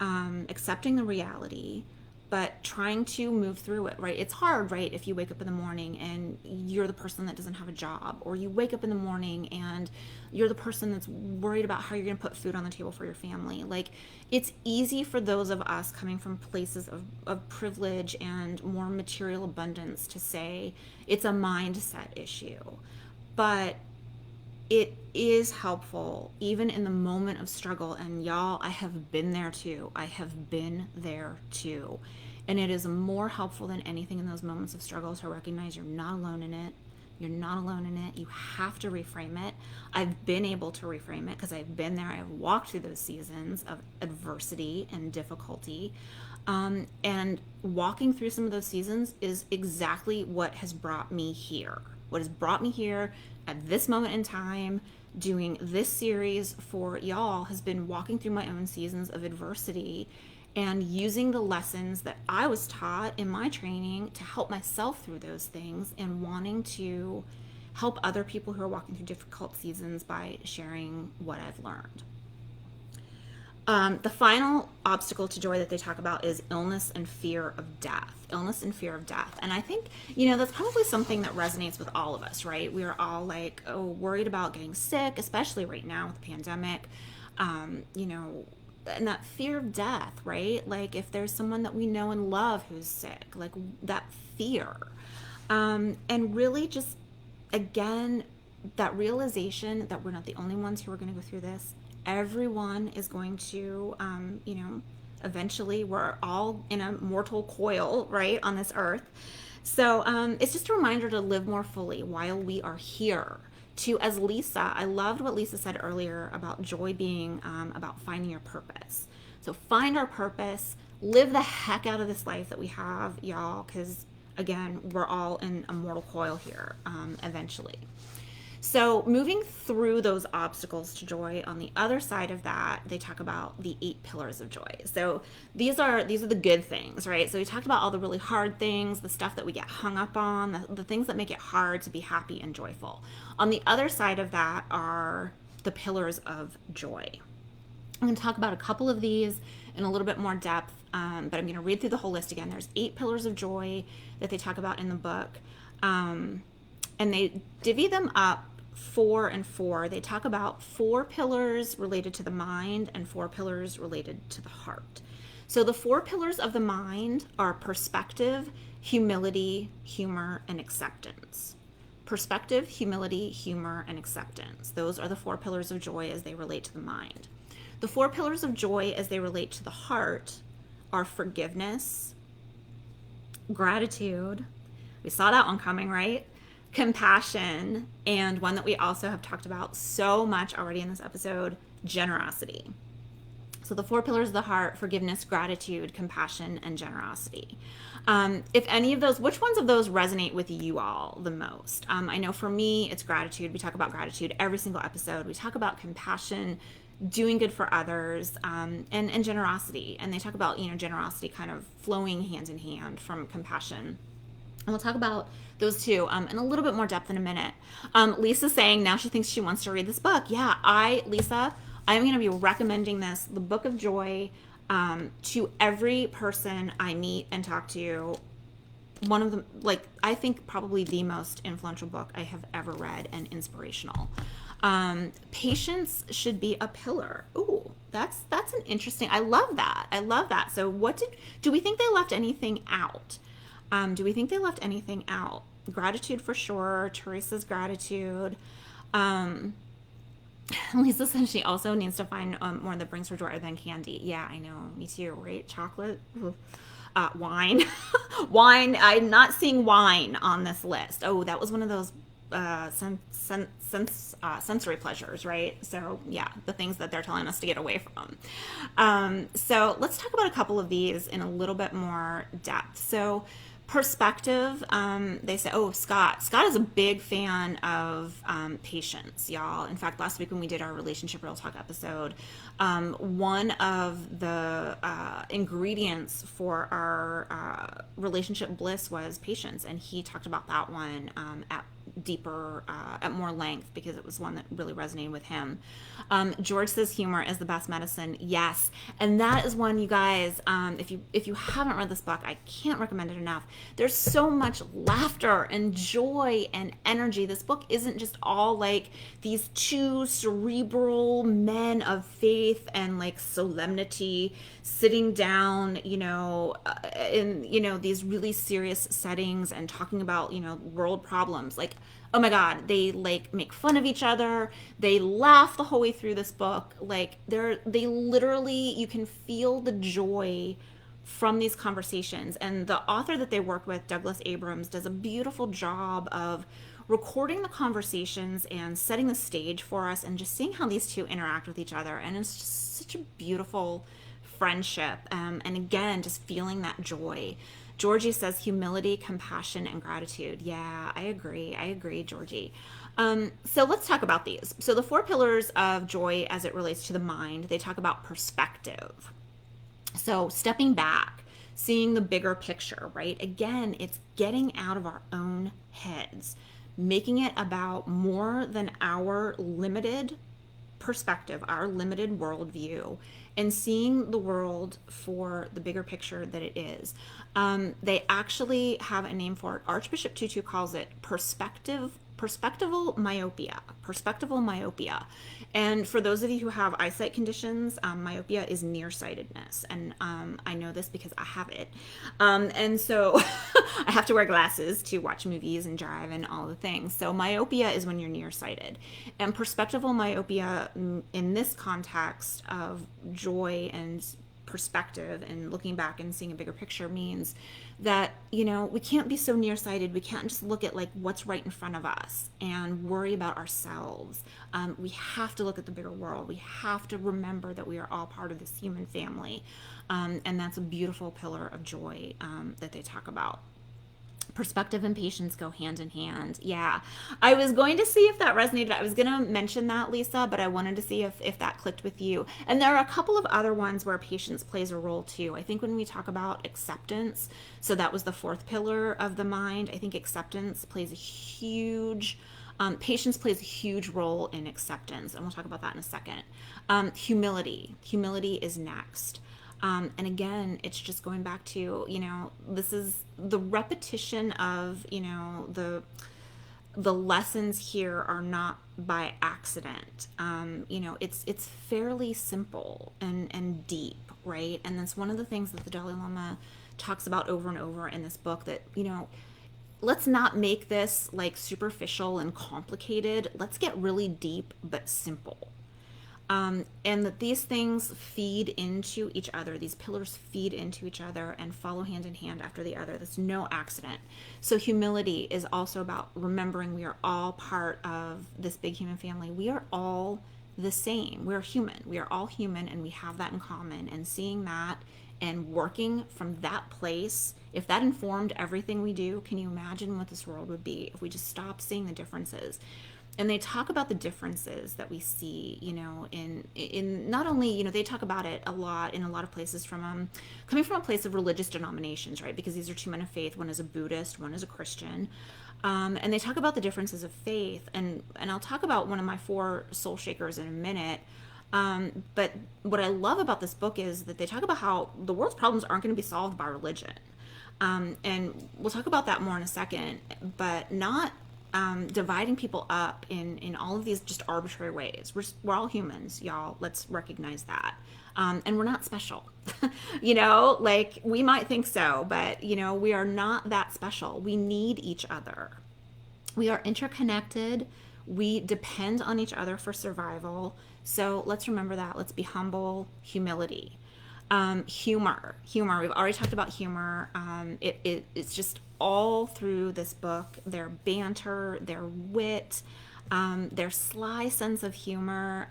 accepting the reality, but trying to move through it, right? It's hard, right? If you wake up in the morning and you're the person that doesn't have a job, or you wake up in the morning and you're the person that's worried about how you're going to put food on the table for your family. Like, it's easy for those of us coming from places of privilege and more material abundance to say it's a mindset issue. But it is helpful even in the moment of struggle. And y'all, I have been there too. And it is more helpful than anything in those moments of struggle to recognize you're not alone in it. You're not alone in it. You have to reframe it. I've been able to reframe it because I've been there. I've walked through those seasons of adversity and difficulty. And walking through some of those seasons is exactly what has brought me here. what has brought me here at this moment in time doing this series for y'all has been walking through my own seasons of adversity and using the lessons that I was taught in my training to help myself through those things, and wanting to help other people who are walking through difficult seasons by sharing what I've learned. The final obstacle to joy that they talk about is illness and fear of death. Illness and fear of death. And I think, that's probably something that resonates with all of us, right? We are all like, worried about getting sick, especially right now with the pandemic. And that fear of death, right? Like if there's someone that we know and love who's sick, like that fear. And really just, again, that realization that we're not the only ones who are going to go through this. Everyone is going to, eventually we're all in a mortal coil, right, on this earth. So it's just a reminder to live more fully while we are here. As Lisa, I loved what Lisa said earlier about joy being about finding your purpose. So find our purpose, live the heck out of this life that we have, y'all, because again, we're all in a mortal coil here eventually. So moving through those obstacles to joy, on the other side of that, they talk about the 8 pillars of joy. So these are the good things, right? So we talked about all the really hard things, the stuff that we get hung up on, the things that make it hard to be happy and joyful. On the other side of that are the pillars of joy. I'm going to talk about a couple of these in a little bit more depth, but I'm going to read through the whole list again. There's 8 pillars of joy that they talk about in the book. And they divvy them up 4 and 4. They talk about 4 pillars related to the mind and 4 pillars related to the heart. So the 4 pillars of the mind are perspective, humility, humor, and acceptance. Perspective, humility, humor, and acceptance. Those are the 4 pillars of joy as they relate to the mind. The 4 pillars of joy as they relate to the heart are forgiveness, gratitude. We saw that one coming, right? Compassion, and one that we also have talked about so much already in this episode, generosity. So the 4 pillars of the heart: forgiveness, gratitude, compassion, and generosity. If any of those, which ones of those resonate with you all the most? I know for me, it's gratitude. We talk about gratitude every single episode. We talk about compassion, doing good for others, and generosity. And they talk about, generosity kind of flowing hand in hand from compassion. And we'll talk about those two in a little bit more depth in a minute. Lisa's saying now she thinks she wants to read this book. Yeah, Lisa, I'm going to be recommending this, the Book of Joy, to every person I meet and talk to. One of them, I think probably the most influential book I have ever read and inspirational. Patience should be a pillar. Ooh, that's an interesting, I love that. So do we think they left anything out? Gratitude for sure. Teresa's gratitude. Lisa says she also needs to find more that brings her joy than candy. Yeah, I know. Me too, right? Chocolate. Wine. Wine. I'm not seeing wine on this list. Oh, that was one of those sensory pleasures, right? So yeah, the things that they're telling us to get away from. So let's talk about a couple of these in a little bit more depth. So perspective, they say, Scott is a big fan of patience, y'all. In fact, last week when we did our Relationship Real Talk episode, one of the ingredients for our relationship bliss was patience, and he talked about that one at more length because it was one that really resonated with him. George says humor is the best medicine. Yes, and that is one, you guys, if you haven't read this book, I can't recommend it enough. There's so much laughter and joy and energy. This book isn't just all like these two cerebral men of faith and like solemnity sitting down, in these really serious settings and talking about, world problems. Like, oh my God, they like make fun of each other. They laugh the whole way through this book. Like they literally, you can feel the joy from these conversations. And the author that they work with, Douglas Abrams, does a beautiful job of recording the conversations and setting the stage for us and just seeing how these two interact with each other. And it's just such a beautiful friendship. And again, just feeling that joy. Georgie says humility, compassion, and gratitude. Yeah, I agree, Georgie. So let's talk about these. So the four pillars of joy as it relates to the mind, they talk about perspective. So stepping back, seeing the bigger picture, right? Again, it's getting out of our own heads, making it about more than our limited perspective, our limited worldview, and seeing the world for the bigger picture that it is. They actually have a name for it. Archbishop Tutu calls it perspectival myopia. Perspectival myopia. And for those of you who have eyesight conditions, myopia is nearsightedness. And I know this because I have it. And so I have to wear glasses to watch movies and drive and all the things. So myopia is when you're nearsighted. And perspectival myopia, in this context of joy and perspective and looking back and seeing a bigger picture, means that, you know, we can't be so nearsighted. We can't just look at like what's right in front of us and worry about ourselves. We have to look at the bigger world. We have to remember that we are all part of this human family. And that's a beautiful pillar of joy that they talk about. Perspective and patience go hand in hand. Yeah, I was going to see if that resonated. I was going to mention that, Lisa, but I wanted to see if that clicked with you. And there are a couple of other ones where patience plays a role too. I think when we talk about acceptance, so that was the fourth pillar of the mind, I think acceptance plays a huge patience plays a huge role in acceptance, and we'll talk about that in a second. Humility is next. And again, it's just going back to, you know, this is the repetition of, you know, the lessons here are not by accident. You know, it's fairly simple and deep, right? And that's one of the things that the Dalai Lama talks about over and over in this book, that, you know, let's not make this like superficial and complicated. Let's get really deep but simple. And that these things feed into each other. These pillars feed into each other and follow hand in hand after the other. That's no accident. So humility is also about remembering we are all part of this big human family. We are all the same. We're human. We are all human, and we have that in common. And seeing that and working from that place, if that informed everything we do, can you imagine what this world would be if we just stopped seeing the differences? And they talk about the differences that we see, you know, in not only, you know, they talk about it a lot in a lot of places from coming from a place of religious denominations, right? Because these are two men of faith. One is a Buddhist, one is a Christian. And they talk about the differences of faith. And I'll talk about one of my four soul shakers in a minute. But what I love about this book is that they talk about how the world's problems aren't going to be solved by religion. And we'll talk about that more in a second, but not dividing people up in all of these just arbitrary ways. We're all humans, y'all. Let's recognize that. And we're not special. You know, like we might think so, but, you know, we are not that special. We need each other. We are interconnected. We depend on each other for survival. So let's remember that. Let's be humble. Humility. Humor. We've already talked about humor. It's just all through this book. Their banter, their wit, their sly sense of humor.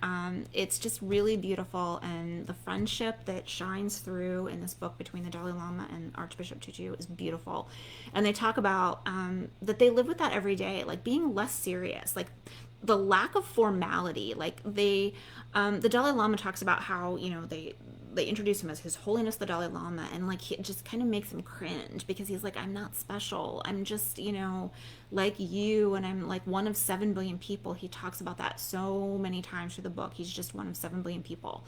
It's just really beautiful, and the friendship that shines through in this book between the Dalai Lama and Archbishop Tutu is beautiful. And they talk about that they live with that every day, like being less serious, like the lack of formality. Like the Dalai Lama talks about how, you know, they introduce him as His Holiness the Dalai Lama, and like it just kind of makes him cringe because he's like, I'm not special, I'm just, you know, like you, and I'm like one of 7 billion people. He talks about that so many times through the book. He's just one of 7 billion people.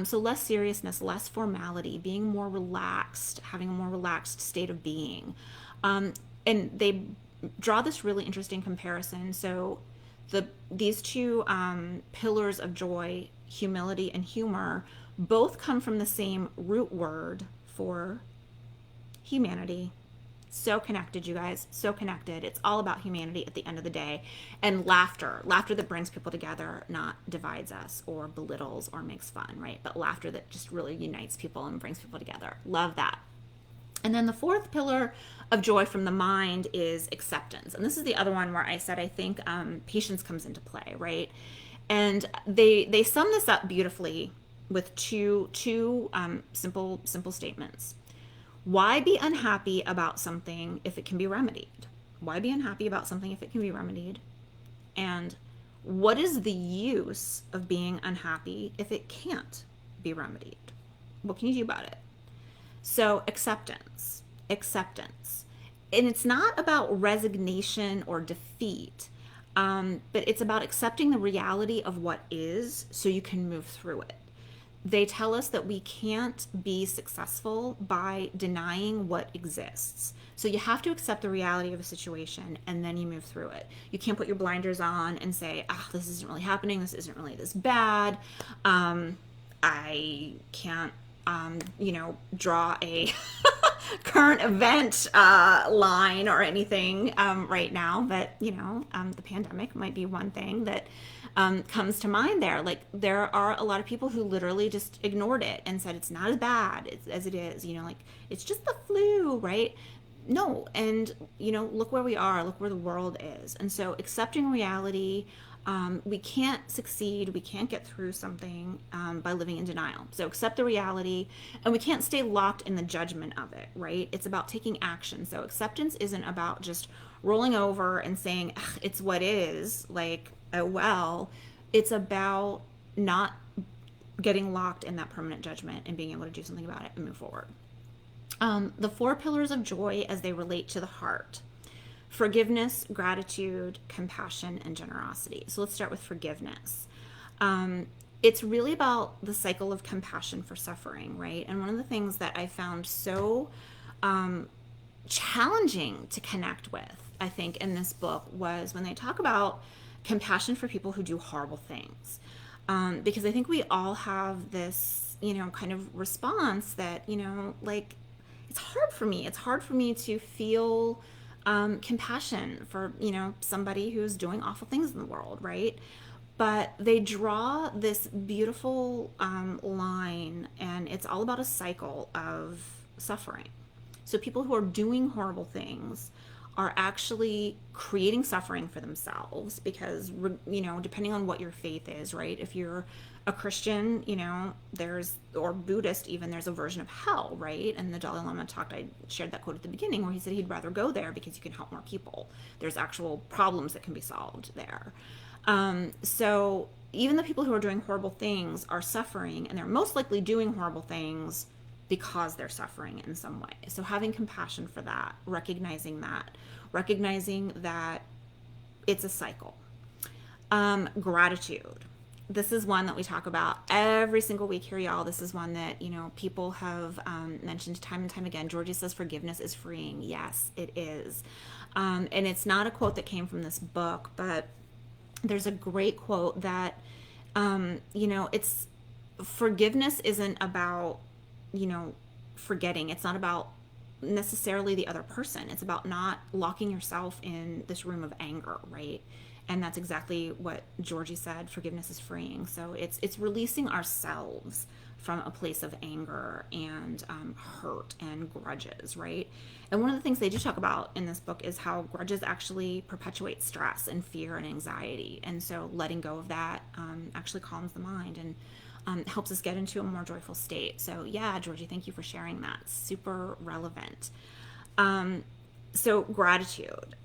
So less seriousness, less formality, being more relaxed, having a more relaxed state of being. And they draw this really interesting comparison. So these two pillars of joy, humility and humor, both come from the same root word for humanity. So connected, you guys, so connected. It's all about humanity at the end of the day. And laughter that brings people together, not divides us or belittles or makes fun, right? But laughter that just really unites people and brings people together. Love that. And then the fourth pillar of joy from the mind is acceptance. And this is the other one where I said I think patience comes into play, right? And they sum this up beautifully with two simple statements. Why be unhappy about something if it can be remedied? Why be unhappy about something if it can be remedied? And what is the use of being unhappy if it can't be remedied? What can you do about it? So, acceptance. And it's not about resignation or defeat, but it's about accepting the reality of what is so you can move through it. They tell us that we can't be successful by denying what exists. So you have to accept the reality of a situation and then you move through it. You can't put your blinders on and say, this isn't really happening. This isn't really this bad. I can't, draw a current event line or anything right now. But, the pandemic might be one thing that comes to mind there. Like, there are a lot of people who literally just ignored it and said it's not as bad as it is, like it's just the flu, right? No. And, look where we are, look where the world is. And so accepting reality, we can't succeed, we can't get through something by living in denial. So accept the reality, and we can't stay locked in the judgment of it, right? It's about taking action. So acceptance isn't about just rolling over and saying, it's what is, like, oh well. It's about not getting locked in that permanent judgment and being able to do something about it and move forward. The 4 pillars of joy as they relate to the heart: forgiveness, gratitude, compassion, and generosity. So let's start with forgiveness. It's really about the cycle of compassion for suffering, right? And one of the things that I found so challenging to connect with, I think, in this book was when they talk about compassion for people who do horrible things. Because I think we all have this, kind of response that, like, it's hard for me. It's hard for me to feel compassion for, somebody who's doing awful things in the world, right? But they draw this beautiful line, and it's all about a cycle of suffering. So people who are doing horrible things are actually creating suffering for themselves because, depending on what your faith is, right? If you're a Christian, or Buddhist even, there's a version of hell, right? And the Dalai Lama I shared that quote at the beginning where he said he'd rather go there because you can help more people. There's actual problems that can be solved there. So even the people who are doing horrible things are suffering, and they're most likely doing horrible things because they're suffering in some way. So having compassion for that, recognizing that it's a cycle. Gratitude. This is one that we talk about every single week here, y'all. This is one that, people have mentioned time and time again. Georgie says forgiveness is freeing. Yes, it is. And it's not a quote that came from this book, but there's a great quote that, it's forgiveness isn't about, forgetting. It's not about necessarily the other person. It's about not locking yourself in this room of anger, right? And that's exactly what Georgie said. Forgiveness is freeing. So it's releasing ourselves from a place of anger and hurt and grudges, right? And one of the things they do talk about in this book is how grudges actually perpetuate stress and fear and anxiety. And so letting go of that actually calms the mind and helps us get into a more joyful state. So yeah, Georgie, thank you for sharing that. Super relevant. So gratitude.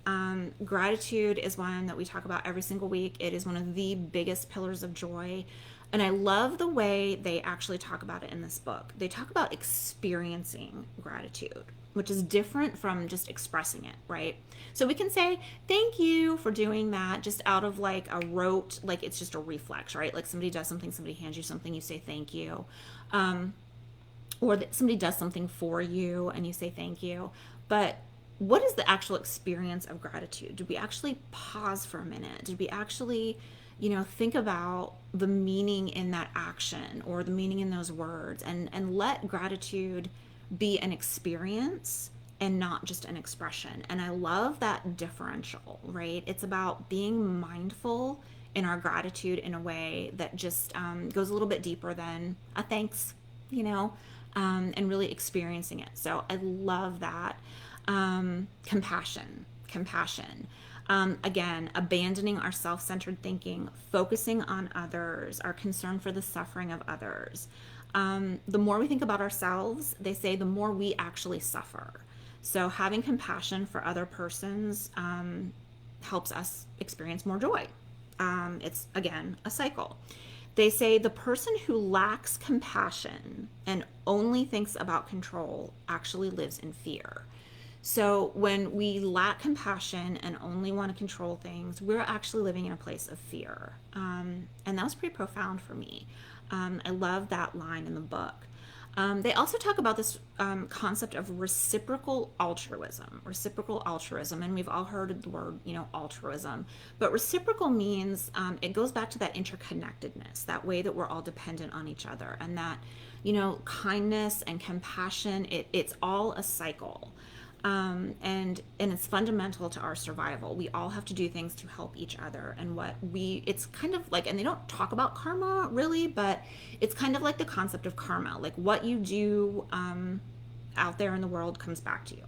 Gratitude is one that we talk about every single week. It is one of the biggest pillars of joy. And I love the way they actually talk about it in this book. They talk about experiencing gratitude, which is different from just expressing it, right? So we can say, thank you for doing that, just out of like a rote, like it's just a reflex, right? Like somebody does something, somebody hands you something, you say thank you. Or that somebody does something for you and you say thank you. But what is the actual experience of gratitude? Did we actually pause for a minute? Did we actually, think about the meaning in that action or the meaning in those words, and let gratitude be an experience and not just an expression? And I love that differential, right? It's about being mindful in our gratitude in a way that just goes a little bit deeper than a thanks, and really experiencing it. So I love that. Compassion. Again, abandoning our self-centered thinking, focusing on others, our concern for the suffering of others. The more we think about ourselves, they say the more we actually suffer. So having compassion for other persons helps us experience more joy. It's, again, a cycle. They say the person who lacks compassion and only thinks about control actually lives in fear. So when we lack compassion and only want to control things, we're actually living in a place of fear. And that was pretty profound for me. I love that line in the book. They also talk about this concept of reciprocal altruism, and we've all heard the word, altruism. But reciprocal means it goes back to that interconnectedness, that way that we're all dependent on each other, and that, kindness and compassion, it's all a cycle. And it's fundamental to our survival. We all have to do things to help each other. And it's kind of like, and they don't talk about karma really, but it's kind of like the concept of karma. Like what you do out there in the world comes back to you.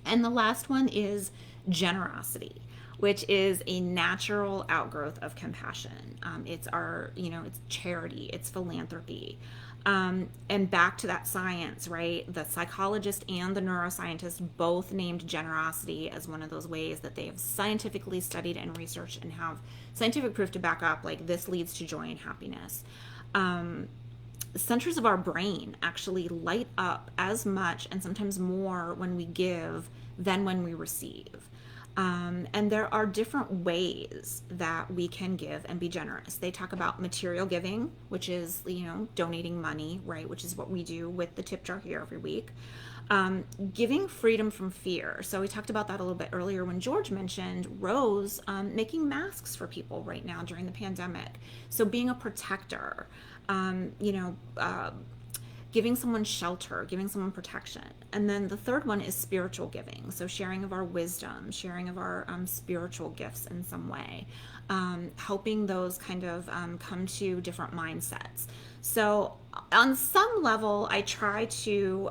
And the last one is generosity, which is a natural outgrowth of compassion. It's it's charity, it's philanthropy. And back to that science, right? The psychologist and the neuroscientist both named generosity as one of those ways that they have scientifically studied and researched and have scientific proof to back up, like this leads to joy and happiness. Centers of our brain actually light up as much and sometimes more when we give than when we receive. And there are different ways that we can give and be generous. They talk about material giving, which is, donating money, right? Which is what we do with the tip jar here every week. Giving freedom from fear. So we talked about that a little bit earlier when George mentioned Rose making masks for people right now during the pandemic. So being a protector, giving someone shelter, giving someone protection. And then the third one is spiritual giving. So sharing of our wisdom, sharing of our spiritual gifts in some way, helping those kind of come to different mindsets. So on some level, I try to,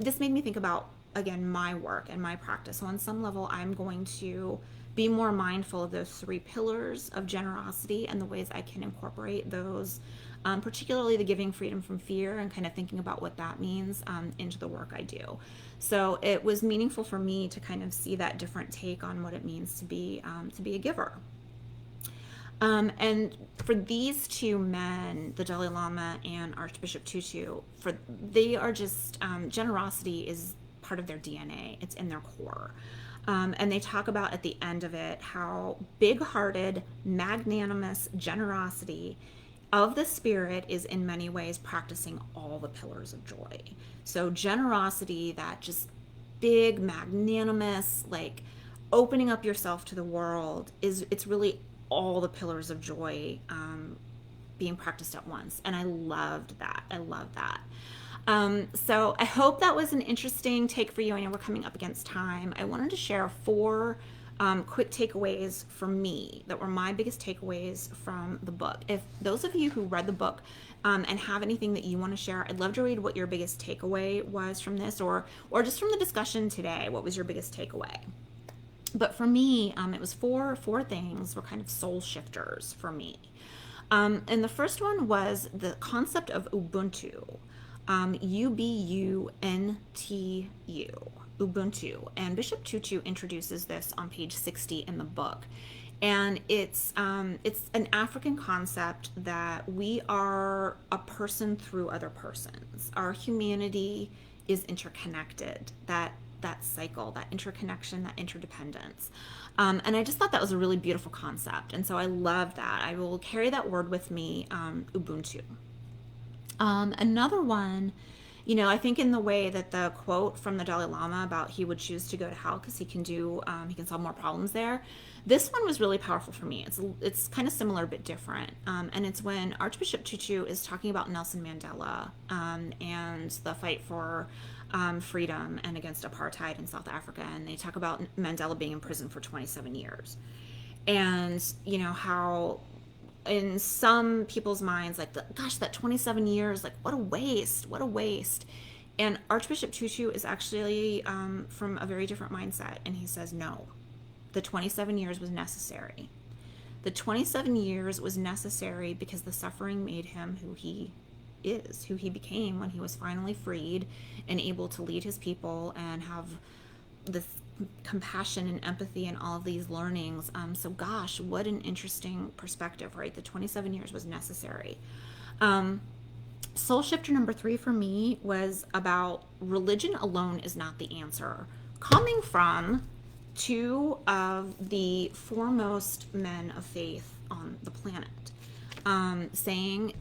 this made me think about, again, my work and my practice. So on some level, I'm going to be more mindful of those 3 pillars of generosity and the ways I can incorporate those, particularly the giving freedom from fear and kind of thinking about what that means into the work I do. So it was meaningful for me to kind of see that different take on what it means to be a giver. And for these 2 men, the Dalai Lama and Archbishop Tutu, they are just, generosity is part of their DNA. It's in their core. And they talk about at the end of it how big-hearted, magnanimous generosity of the spirit is in many ways practicing all the pillars of joy. So generosity, that just big, magnanimous, like opening up yourself to the world, it's really all the pillars of joy being practiced at once. And I loved that. So I hope that was an interesting take for you. I know we're coming up against time. I wanted to share 4 quick takeaways for me that were my biggest takeaways from the book. If those of you who read the book and have anything that you want to share, I'd love to read what your biggest takeaway was from this, or just from the discussion today. What was your biggest takeaway? But for me, it was four things were kind of soul shifters for me. And the first one was the concept of Ubuntu. Ubuntu, Ubuntu. And Bishop Tutu introduces this on page 60 in the book. And it's an African concept that we are a person through other persons. Our humanity is interconnected. That cycle, that interconnection, that interdependence. And I just thought that was a really beautiful concept. And so I love that. I will carry that word with me, Ubuntu. Another one, I think in the way that the quote from the Dalai Lama about he would choose to go to hell because he can solve more problems there. This one was really powerful for me. It's kind of similar but different. And it's when Archbishop Tutu is talking about Nelson Mandela and the fight for freedom and against apartheid in South Africa. And they talk about Mandela being in prison for 27 years. And, how in some people's minds, like, gosh, that 27 years, like, what a waste. And Archbishop Tutu is actually from a very different mindset. And he says, no, the 27 years was necessary. The 27 years was necessary because the suffering made him who he is, who he became when he was finally freed and able to lead his people and have this compassion and empathy and all of these learnings. So gosh, what an interesting perspective, right? The 27 years was necessary. Soul shifter number 3 for me was about religion alone is not the answer, coming from two of the foremost men of faith on the planet. Saying,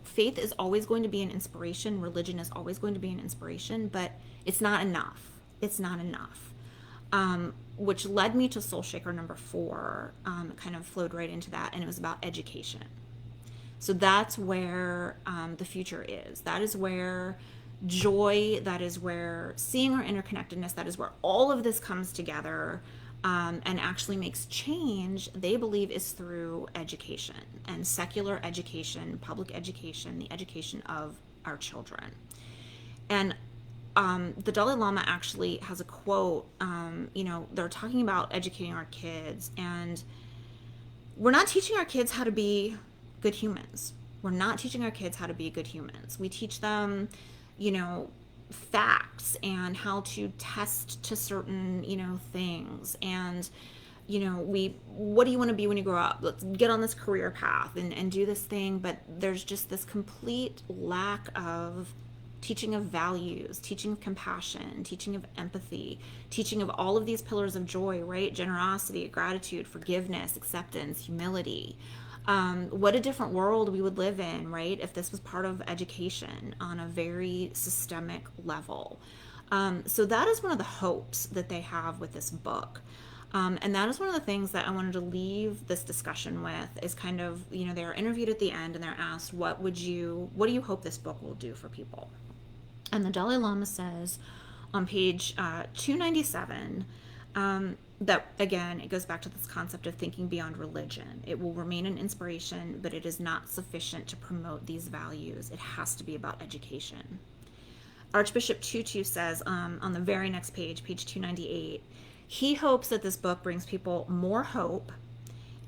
faith is always going to be an inspiration, religion is always going to be an inspiration, but it's not enough. It's not enough. Which led me to Soul Shaker number 4. It kind of flowed right into that, and it was about education. So that's where the future is. That is where joy, that is where seeing our interconnectedness, that is where all of this comes together and actually makes change, they believe, is through education and secular education, public education, the education of our children. And the Dalai Lama actually has a quote, they're talking about educating our kids, and we're not teaching our kids how to be good humans. We're not teaching our kids how to be good humans. We teach them, facts and how to test to certain, things. And, what do you want to be when you grow up? Let's get on this career path and do this thing. But there's just this complete lack of teaching of values, teaching of compassion, teaching of empathy, teaching of all of these pillars of joy, right? Generosity, gratitude, forgiveness, acceptance, humility. What a different world we would live in, right, if this was part of education on a very systemic level. So that is one of the hopes that they have with this book. And that is one of the things that I wanted to leave this discussion with, is kind of, they are interviewed at the end and they're asked, what do you hope this book will do for people? And the Dalai Lama says on page 297, that, again, it goes back to this concept of thinking beyond religion. It will remain an inspiration, but it is not sufficient to promote these values. It has to be about education. Archbishop Tutu says on the very next page, page 298, he hopes that this book brings people more hope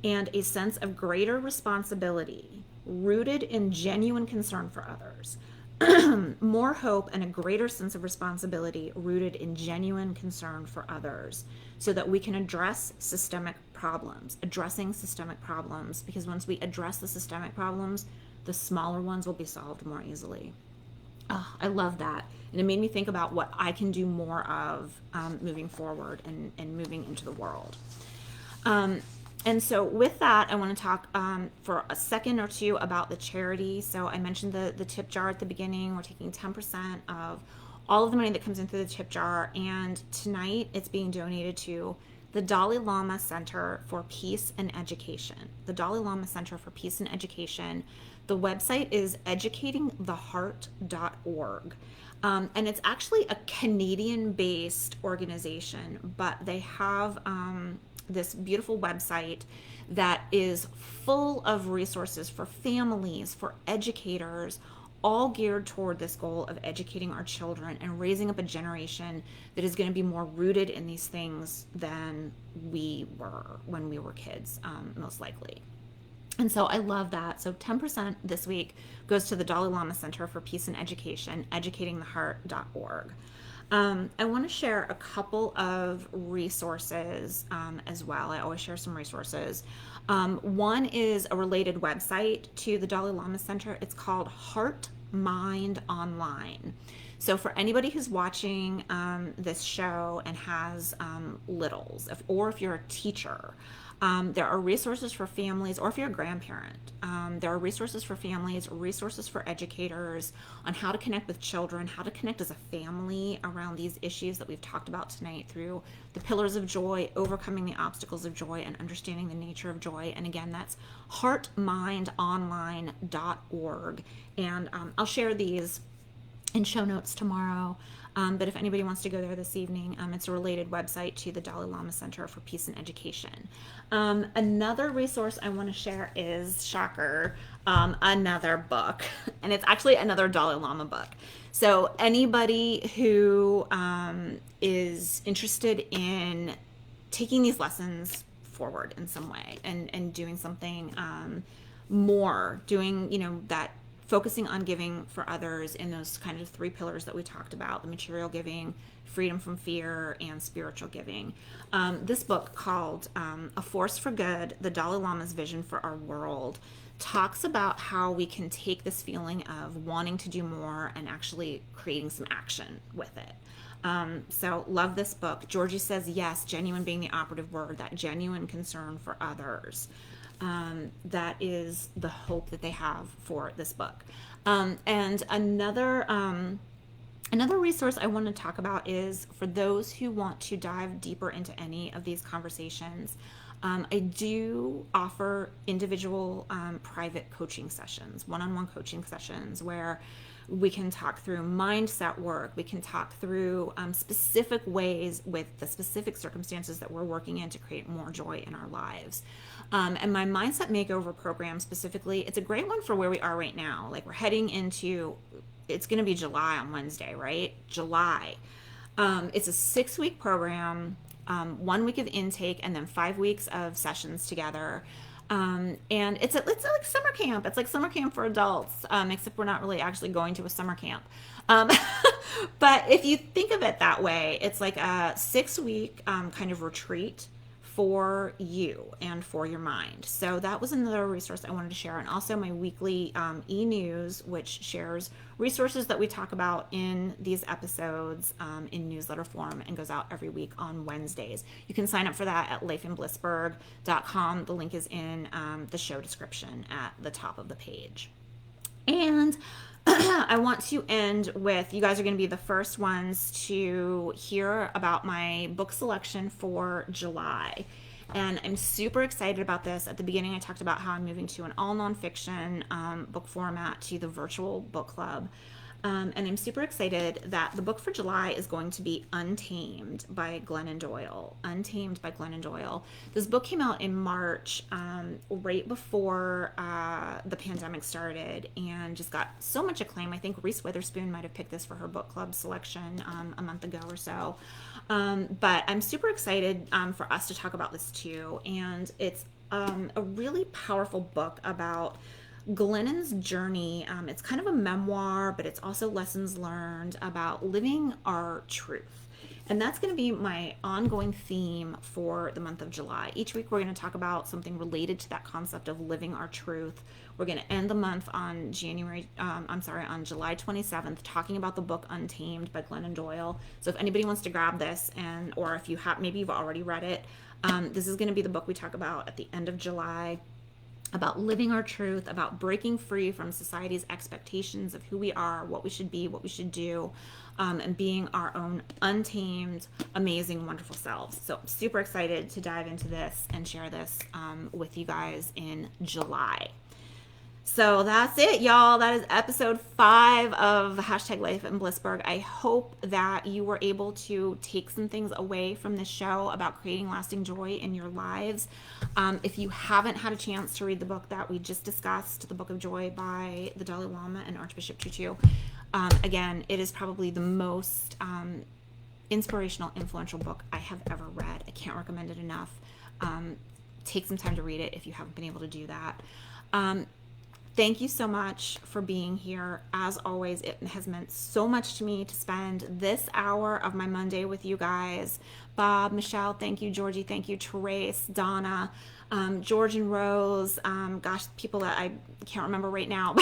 and a sense of greater responsibility rooted in genuine concern for others. More hope and a greater sense of responsibility rooted in genuine concern for others, so that we can addressing systemic problems, because once we address the systemic problems, the smaller ones will be solved more easily. Oh, I love that. And it made me think about what I can do more of moving forward and moving into the world. And so with that, I want to talk for a second or two about the charity. So I mentioned the tip jar at the beginning. We're taking 10% of all of the money that comes in through the tip jar. And tonight it's being donated to the Dalai Lama Center for Peace and Education. The Dalai Lama Center for Peace and Education. The website is educatingtheheart.org. And it's actually a Canadian-based organization, but they have this beautiful website that is full of resources for families, for educators, all geared toward this goal of educating our children and raising up a generation that is going to be more rooted in these things than we were when we were kids, most likely. And so I love that. So 10% this week goes to the Dalai Lama Center for Peace and Education, educatingtheheart.org. I want to share a couple of resources as well. I always share some resources. One is a related website to the Dalai Lama Center. It's called Heart Mind Online. So for anybody who's watching this show and has littles, or if you're a teacher, there are resources for families, or if you're a grandparent, there are resources for families, resources for educators on how to connect with children, how to connect as a family around these issues that we've talked about tonight through the pillars of joy, overcoming the obstacles of joy, and understanding the nature of joy. And again, that's heartmindonline.org. And I'll share these in show notes tomorrow. But if anybody wants to go there this evening, it's a related website to the Dalai Lama Center for Peace and Education. Another resource I want to share is, shocker, another book. And it's actually another Dalai Lama book. So anybody who is interested in taking these lessons forward in some way and doing something more, doing, that focusing on giving for others in those kind of 3 pillars that we talked about: the material giving, freedom from fear, and spiritual giving. This book, called A Force for Good, The Dalai Lama's Vision for Our World, talks about how we can take this feeling of wanting to do more and actually creating some action with it. So love this book. Georgie says yes, genuine being the operative word, that genuine concern for others. That is the hope that they have for this book. And another resource I want to talk about is for those who want to dive deeper into any of these conversations. I do offer individual private coaching sessions, one-on-one coaching sessions, where we can talk through mindset work. We can talk through specific ways with the specific circumstances that we're working in to create more joy in our lives. And my Mindset Makeover program specifically, it's a great one for where we are right now. Like, we're heading into, it's going to be July on Wednesday, right? July. It's a 6-week program, 1 week of intake, and then 5 weeks of sessions together. And it's like summer camp. It's like summer camp for adults, except we're not really actually going to a summer camp. But if you think of it that way, it's like a 6-week kind of retreat for you and for your mind. So that was another resource I wanted to share. And also my weekly e-news, which shares resources that we talk about in these episodes in newsletter form, and goes out every week on Wednesdays. You can sign up for that at lifeandblissburg.com. The link is in the show description at the top of the page. And I want to end with, you guys are going to be the first ones to hear about my book selection for July. And I'm super excited about this. At the beginning, I talked about how I'm moving to an all nonfiction book format, to the virtual book club. And I'm super excited that the book for July is going to be Untamed by Glennon Doyle. Untamed by Glennon Doyle. This book came out in March, right before the pandemic started, and just got so much acclaim. I think Reese Witherspoon might have picked this for her book club selection a month ago or so. But I'm super excited for us to talk about this too. And it's a really powerful book about Glennon's journey. It's kind of a memoir, but it's also lessons learned about living our truth. And that's going to be my ongoing theme for the month of July. Each week we're going to talk about something related to that concept of living our truth. We're going to end the month on July 27th, talking about the book Untamed by Glennon Doyle. So if anybody wants to grab this, or if you have, maybe you've already read it, this is going to be the book we talk about at the end of July, about living our truth, about breaking free from society's expectations of who we are, what we should be, what we should do, and being our own untamed, amazing, wonderful selves. So I'm super excited to dive into this and share this with you guys in July. So that's it, y'all. That is episode 5 of Life in Blissburg. I hope that you were able to take some things away from this show about creating lasting joy in your lives. If you haven't had a chance to read the book that we just discussed, The Book of Joy by the Dalai Lama and Archbishop Tutu, again, it is probably the most inspirational, influential book I have ever read. I can't recommend it enough. Take some time to read it if you haven't been able to do that. Thank you so much for being here. As always, it has meant so much to me to spend this hour of my Monday with you guys. Bob, Michelle, thank you. Georgie, thank you. Therese, Donna, George and Rose, people that I can't remember right now.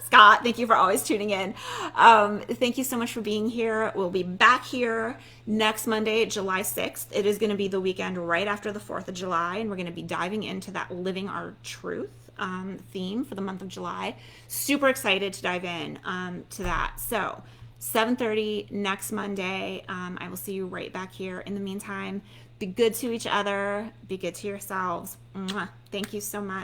Scott, thank you for always tuning in. Thank you so much for being here. We'll be back here next Monday, July 6th. It is going to be the weekend right after the 4th of July, and we're going to be diving into that Living Our Truth theme for the month of July. Super excited to dive in to that. So 7:30 next Monday. I will see you right back here. In the meantime, be good to each other. Be good to yourselves. Mwah. Thank you so much.